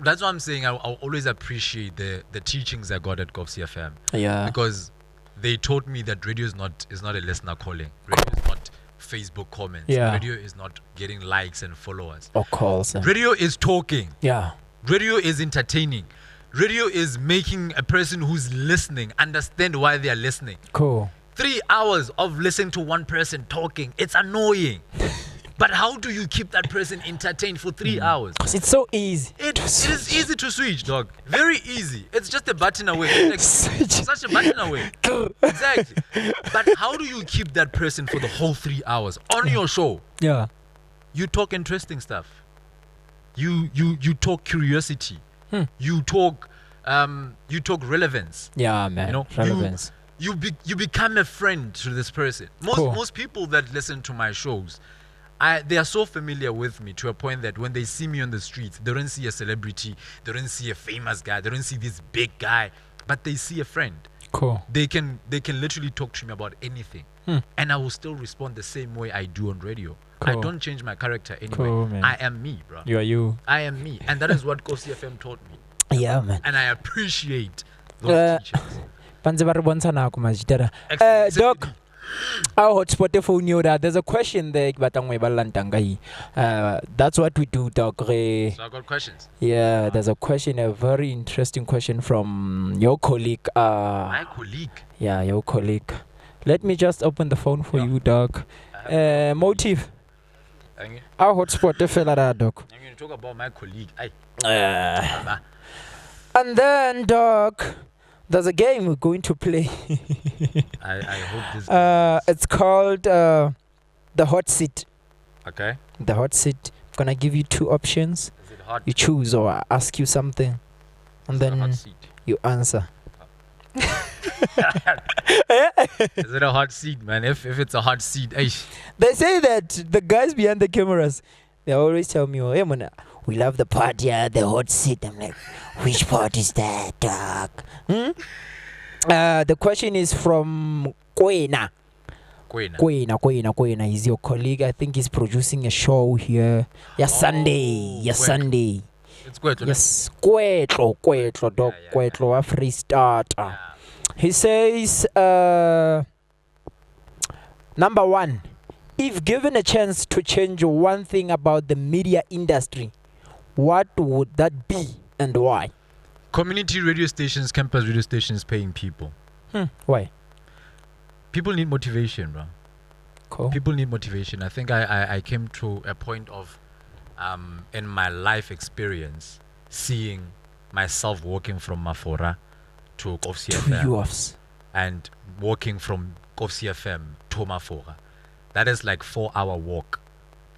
that's what I'm saying. I'll always appreciate the teachings I got at KOTU FM. Yeah. Because they taught me that radio is not a listener calling. Radio is not Facebook comments. Yeah. Radio is not getting likes and followers. Or calls. Radio is talking. Yeah. Radio is entertaining. Radio is making a person who's listening understand why they are listening. Cool. 3 hours of listening to one person talking, it's annoying. But how do you keep that person entertained for 3 hours? It's so easy. It is easy to switch, dog. Very easy. It's just a button away. Like, such a button away. Exactly. But how do you keep that person for the whole 3 hours on your show? Yeah. You talk interesting stuff. You talk curiosity. You talk relevance. Yeah, man. You know, relevance. You become a friend to this person. Most people that listen to my shows, they are so familiar with me to a point that when they see me on the streets, they don't see a celebrity, they don't see a famous guy, they don't see this big guy, but they see a friend. Cool. They can literally talk to me about anything, and I will still respond the same way I do on radio. Cool. I don't change my character anyway. Cool, man. I am me, bro. You are you. I am me, and that is what KOTU FM taught me. Yeah, man. And I appreciate those teachers. Doc, our hotspot phone you that there's a question there. That's what we do, Doc. So I got questions. Yeah, there's a question, a very interesting question from your colleague. My colleague? Yeah, your colleague. Let me just open the phone for you, Doc. Motif. Our hotspot fella, Doc. I'm going to talk about my colleague. And then, Doc, there's a game we're going to play. I hope this. It's called the hot seat. Okay. The hot seat. I'm gonna give you 2 options. Is it hot? You choose, or I ask you something, and then hot seat? you answer. Is it a hot seat, man? If it's a hot seat, They say that the guys behind the cameras, they always tell me, "Hey, man, we love the part, yeah, the hot seat." I'm like, which part is that, Doc? The question is from Kwena. Kwena. He's your colleague. I think he's producing a show here. Sunday. Sunday. It's Kwetlo. Yes, Kwetlo, Doc. Kwetlo, Free State. He says, Number 1, if given a chance to change one thing about the media industry, what would that be and why? Community radio stations, campus radio stations paying people. Why? People need motivation, bro. Cool. People need motivation. I think I came to a point of, in my life experience, seeing myself walking from Mafora to Kofsi FM. UFs. And walking from Kofsi FM to Mafora. That is like 4-hour walk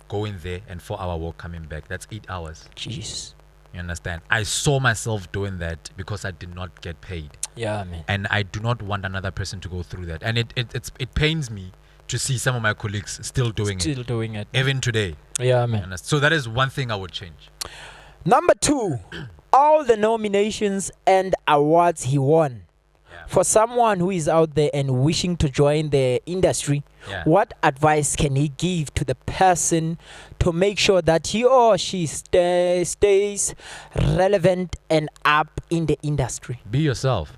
going there and 4-hour walk coming back. That's 8 hours. Jesus. You understand? I saw myself doing that because I did not get paid. Yeah, man. And I do not want another person to go through that. And it pains me to see some of my colleagues still doing it. Even today. Yeah, man. So that is one thing I would change. Number 2, all the nominations and awards he won. Yeah. For someone who is out there and wishing to join the industry, what advice can he give to the person to make sure that he or she stays relevant and up in the industry? Be yourself.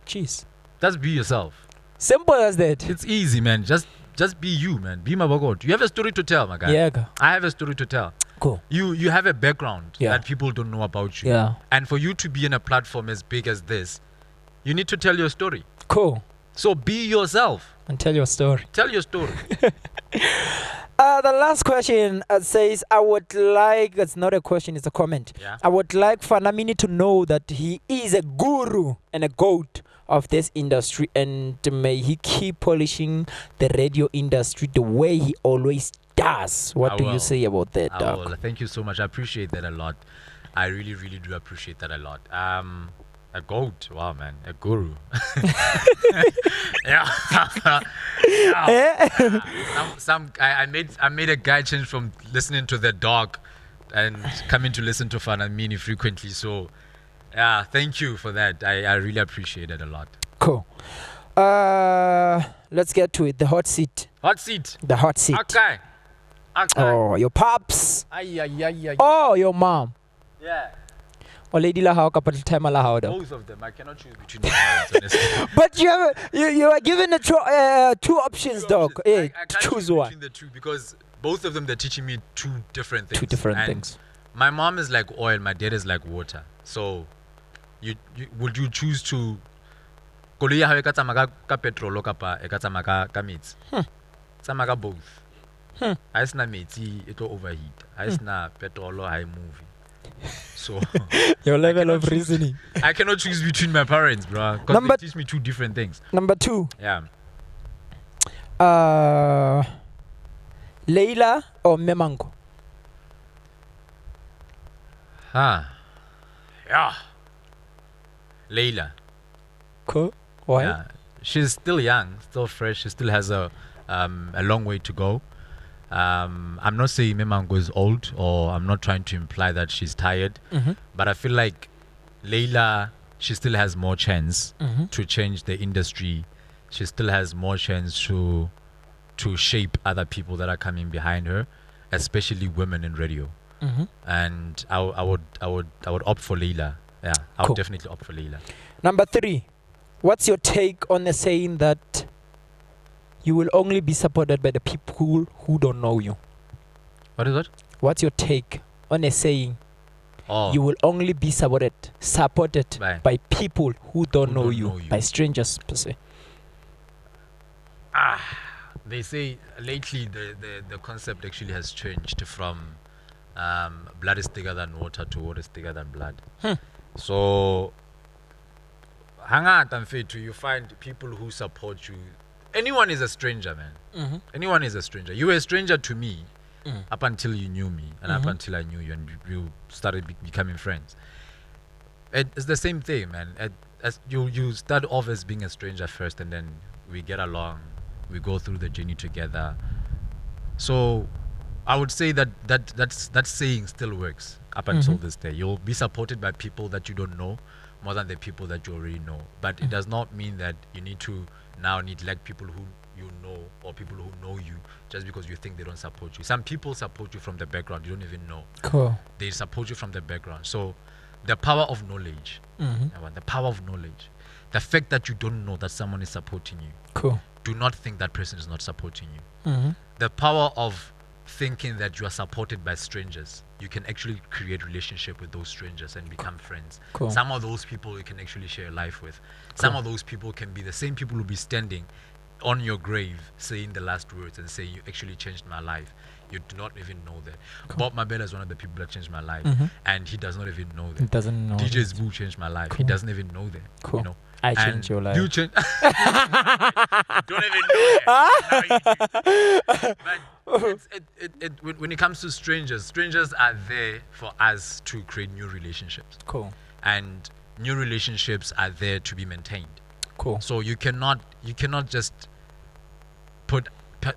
Jeez. Just be yourself. Simple as that. It's easy, man. Just be you, man. Be MABOKOTHO. You have a story to tell, my guy. Yeah. I have a story to tell. Cool. You have a background that people don't know about you. Yeah. And for you to be in a platform as big as this, you need to tell your story. Cool. So be yourself. And tell your story. Tell your story. The last question says, I would like, it's not a question, it's a comment. Yeah. I would like Fana Mini to know that he is a guru and a goat of this industry, and may he keep polishing the radio industry the way he always does. What do you say about that, Doc? Will. Thank you so much. I appreciate that a lot. I really, really do appreciate that a lot. A goat, wow, man, a guru. Yeah. I made a guy change from listening to the dog and coming to listen to Fana Mini frequently. So, yeah, thank you for that. I really appreciate it a lot. Cool. Let's get to it. The hot seat. Hot seat. The hot seat. Okay. Oh, your pops. Ay. Oh, your mom. Yeah. Or lady la how couple time la how. Both of them. I cannot choose between the parents, honestly. But you are given two options, Doc. I can't choose one. Between the two because both of them they're teaching me two different things. Two different And things. My mom is like oil. My dad is like water. So, would you choose to? Koloi ya hao e ka tsamaya ka petrol kapa e ka tsamaya ka metsi? Tsamaya ka both. Ha e sena metsi e tlo overheat. Ha e sena petrol ha e move. So your level of reasoning. I cannot choose between my parents, bro. Because they teach me two different things. Number 2. Yeah. Leila or Memango? Yeah. Leila. Cool. Why? Yeah. She's still young, still fresh. She still has a long way to go. I'm not saying Memango is old, or I'm not trying to imply that she's tired, but I feel like Leila, she still has more chance to change the industry. She still has more chance to shape other people that are coming behind her, especially women in radio. And I would opt for Leila. Yeah, I would definitely opt for Leila. Number 3, what's your take on the saying that you will only be supported by the people who don't know you? What is that? What's your take on a saying? Oh. You will only be supported by people who don't know you, by strangers per se. They say lately the concept actually has changed from blood is thicker than water to water is thicker than blood. So, hangata mfethu, you find people who support you. Anyone is a stranger, man. Anyone is a stranger. You were a stranger to me up until you knew me, and up until I knew you, and you started becoming friends. It's the same thing, man. As you start off as being a stranger first, and then we get along, we go through the journey together. So, I would say that saying still works up until this day. You'll be supported by people that you don't know more than the people that you already know. But it does not mean that you need to now neglect people who you know or people who know you just because you think they don't support you. Some people support you from the background. You don't even know. Cool. They support you from the background. So the power of knowledge, the power of knowledge, the fact that you don't know that someone is supporting you. Cool. do not think that person is not supporting you. Mm-hmm. The power of thinking that you are supported by strangers, you can actually create relationship with those strangers and become friends. Cool. Some of those people you can actually share life with. Some of those people can be the same people who be standing on your grave saying the last words and saying, you actually changed my life. You do not even know that. Bob Mabella is one of the people that changed my life, and he does not even know that. He doesn't know. DJ's Boo changed my life. He doesn't even know that. Cool. You know? I changed your life. You changed. Don't even know that. But when it comes to strangers are there for us to create new relationships. Cool. And new relationships are there to be maintained. Cool. So you cannot just put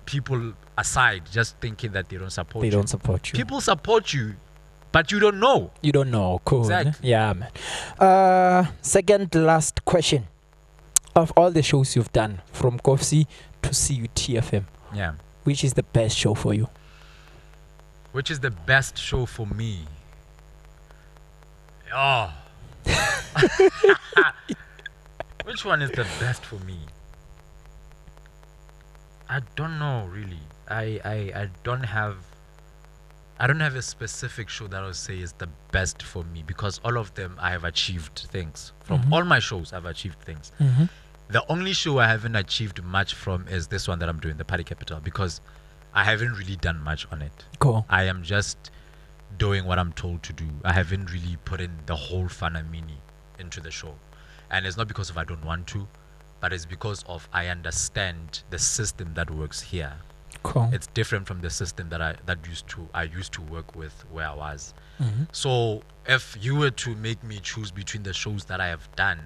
people aside just thinking that they don't support you. They don't support you. People support you, but you don't know. You don't know. Cool. Exactly. Yeah, man. Second last question. Of all the shows you've done, from Kofsi to CUTFM, Yeah. which is the best show for you? Which is the best show for me? Oh. Which one is the best for me? I don't know really. I don't have a specific show that I would say is the best for me, because all of them I have achieved things. From all my shows I've achieved things. Mm-hmm. The only show I haven't achieved much from is this one that I'm doing, the Party Capital, because I haven't really done much on it. Cool. I am just doing what I'm told to do. I haven't really put in the whole Fana Mini into the show. And it's not because of I don't want to, but it's because of I understand the system that works here. Cool. It's different from the system that I used to work with where I was. Mm-hmm. So if you were to make me choose between the shows that I have done,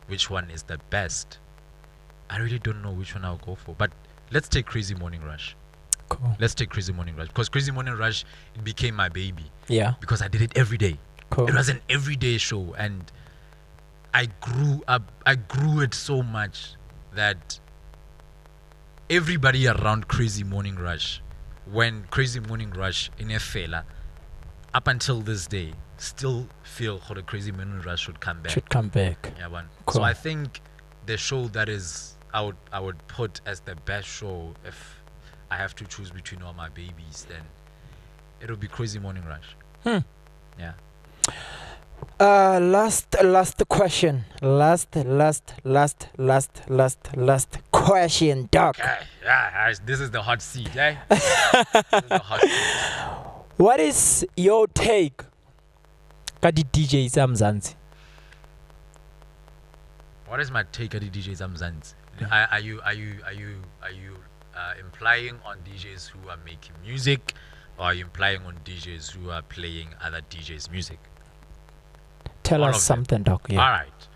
which one is the best, I really don't know which one I'll go for. But let's take Crazy Morning Rush. Cool. Let's take Crazy Morning Rush, because Crazy Morning Rush, it became my baby. Yeah. Because I did it every day. Cool. It was an everyday show, and I grew it so much that everybody around Crazy Morning Rush, when Crazy Morning Rush in Efela, up until this day, still feel how the Crazy Morning Rush should come back. Should come back. Yeah, man. Cool. So I think the show that is I would put as the best show, if I have to choose between all my babies, then it'll be Crazy Morning Rush. Yeah. Last question. Last question, Doc. Okay. Yeah, this is the hot seat, eh? This is the hot seat. What is your take? Kadi DJ Zamzanzi. What is my take at the DJs Zamzanzi? Are you implying on DJs who are making music, or are you implying on DJs who are playing other DJs' music? Tell All us of something, Doc. Yeah. All right.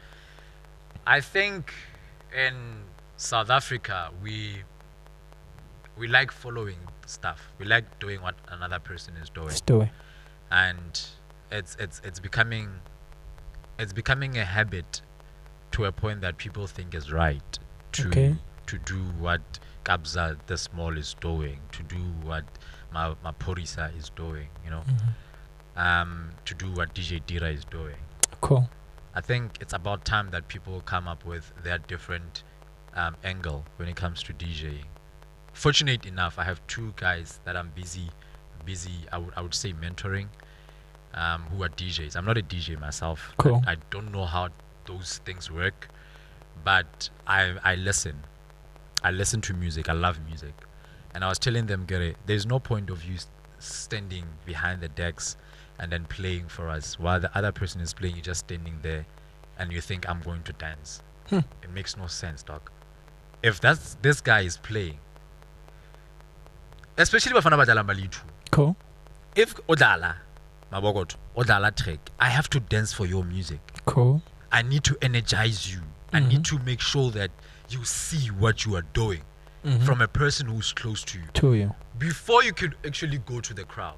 I think in South Africa we like following stuff. We like doing what another person is doing. Story. And it's becoming a habit to a point that people think is right to do what Kabza the Small is doing, to do what Maporisa is doing, you know, to do what DJ Dira is doing. Cool. I think it's about time that people come up with their different angle when it comes to DJing. Fortunate enough, I have two guys that I'm busy. I would say mentoring, who are DJs. I'm not a DJ myself. Cool. I don't know how those things work, but I listen. I listen to music. I love music, and I was telling them, Gary, there's no point of you standing behind the decks and then playing for us while the other person is playing. You're just standing there, and you think I'm going to dance. It makes no sense, Doc. If this guy is playing, especially Bafana Badala Mbalitu. Cool. If Odala, MABOKOTHO, Odala track, I have to dance for your music. Cool. I need to energize you. I need to make sure that you see what you are doing from a person who's close to you. To you. Before you could actually go to the crowd.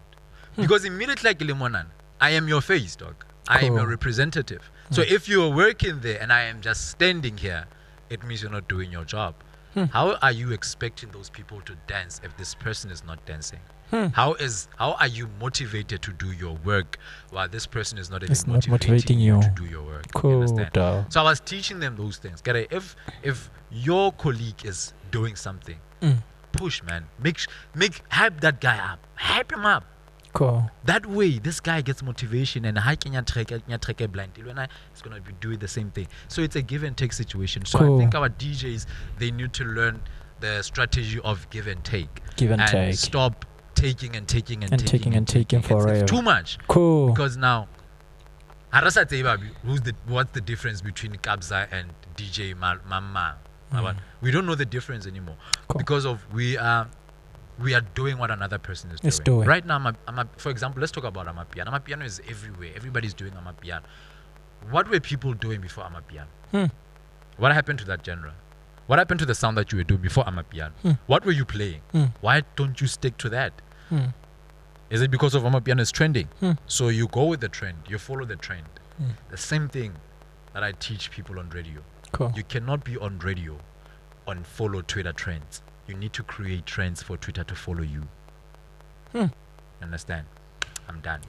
Because immediately, like Limonan, I am your face, Doc. I am your representative. So if you're working there and I am just standing here, it means you're not doing your job. How are you expecting those people to dance if this person is not dancing? How are you motivated to do your work while this person is not even motivating you to do your work? Cool. You understand? So I was teaching them those things. If your colleague is doing something, push, man. Hype that guy up. Hype him up. Cool. That way, this guy gets motivation and it's gonna be doing the same thing. So it's a give and take situation. So I think our DJs, they need to learn the strategy of give and take. Give and take. Stop taking and taking forever. It's too much. Cool. Because now, what's the difference between Kabza and DJ Mama? We don't know the difference anymore because of we are doing what another person is doing. Right now, for example, let's talk about Amapiano. Amapiano is everywhere. Everybody's doing Amapiano. What were people doing before Amapiano? What happened to that genre? What happened to the sound that you were doing before Amapiano? What were you playing? Why don't you stick to that? Is it because of Amapiano is trending? So you go with the trend. You follow the trend. The same thing that I teach people on radio. Cool. You cannot be on radio and follow Twitter trends. You need to create trends for Twitter to follow you. Understand? I'm done.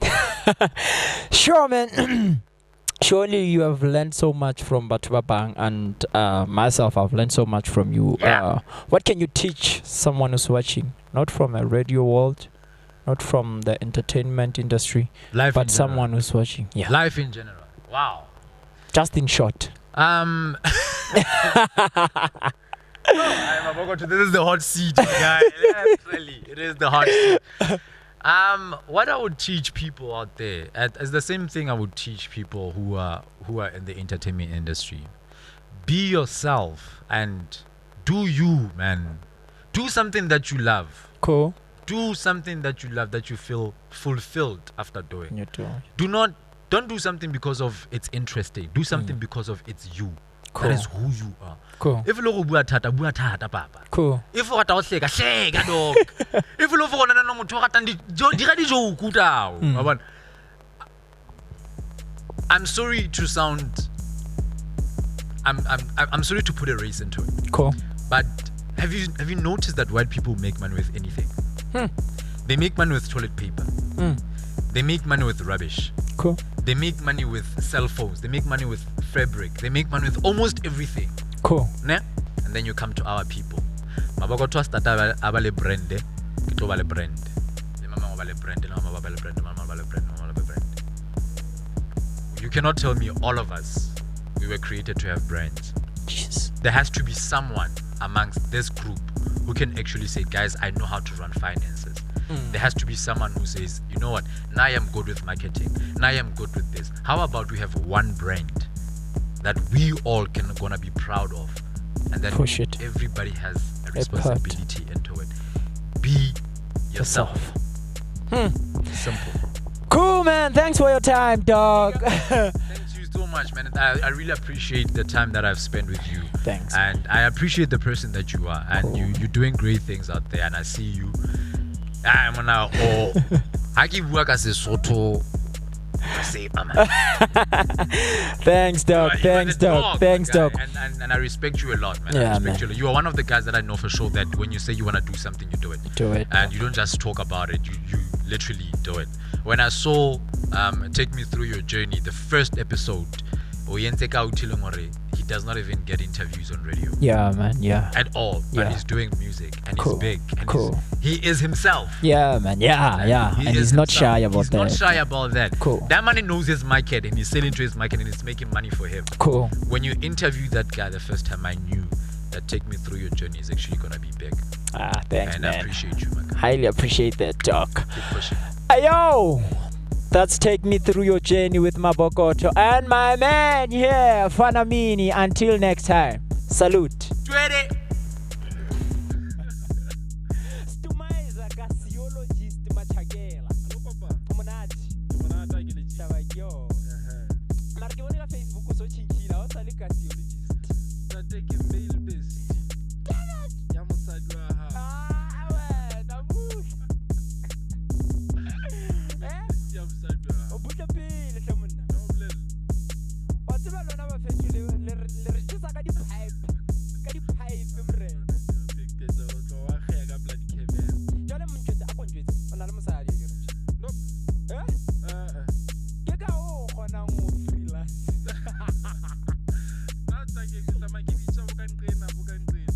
Sure, man. Surely you have learned so much from Batubabang, and myself, I've learned so much from you. Yeah. What can you teach someone who's watching? Not from a radio world, not from the entertainment industry, but someone who's watching. Yeah. Life in general. Wow. Just in short. This is the hot seat, guy. Literally, it is the hot seat. What I would teach people out there is the same thing I would teach people who are in the entertainment industry. Be yourself and do you, man. Do something that you love. Cool. Do something that you love, that you feel fulfilled after doing. You too. Don't do something because of it's interesting. Do something because of it's you. Cool. That is who you are. Cool. If you bua thata papa. Cool. If you hleka dog. If you for no motho ga tang dira dijo kutao. I'm sorry to sound I'm sorry to put a race into it. Cool. But have you noticed that white people make money with anything? They make money with toilet paper. They make money with rubbish. Cool. They make money with cell phones. They make money with fabric. They make money with almost everything. Cool. Ne? And then you come to our people. MABOKOTHO starta abale brand. Kito bale brand. Le mama bale brand. Mama bale brand. Mama bale brand. Mama bale brand. You cannot tell me all of us we were created to have brands. Jesus. There has to be someone amongst this group who can actually say, guys, I know how to run finances. There has to be someone who says, you know what, now I am good with marketing. Now I am good with this. How about we have one brand that we all gonna be proud of, and then push it. Everybody has a responsibility into it. Be yourself. Simple. Cool, man. Thanks for your time, dog. Thank you so much, man. I really appreciate the time that I've spent with you. Thanks. And I appreciate the person that you are, and cool. you're doing great things out there, and I see you. I'm now I keep work as a Soto. Thanks, dog. Thanks, dog. Thanks, dog. And I respect you a lot, man. Yeah, I respect you. You are one of the guys that I know for sure that when you say you want to do something, you do it. Do it. And you don't just talk about it. You literally do it. When I saw Take Me Through Your Journey, the first episode, he does not even get interviews on radio. Yeah, man. Yeah. At all. But he's doing music and he's big. And he is himself. Yeah, man. Yeah. And he's not shy about that. He's not shy about that. Cool. That man knows his market and he's selling to his market and it's making money for him. Cool. When you interview that guy the first time, I knew that Take Me Through Your Journey is actually gonna be big. Thanks, and man. I appreciate you, man. Highly appreciate that, dog. Keep pushing. Ayo! That's Take Me Through Your Journey with MABOKOTHO and my man here, Fana Mini. Until next time, salute.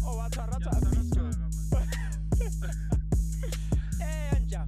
Oh, what's a bitch? Eh, anja.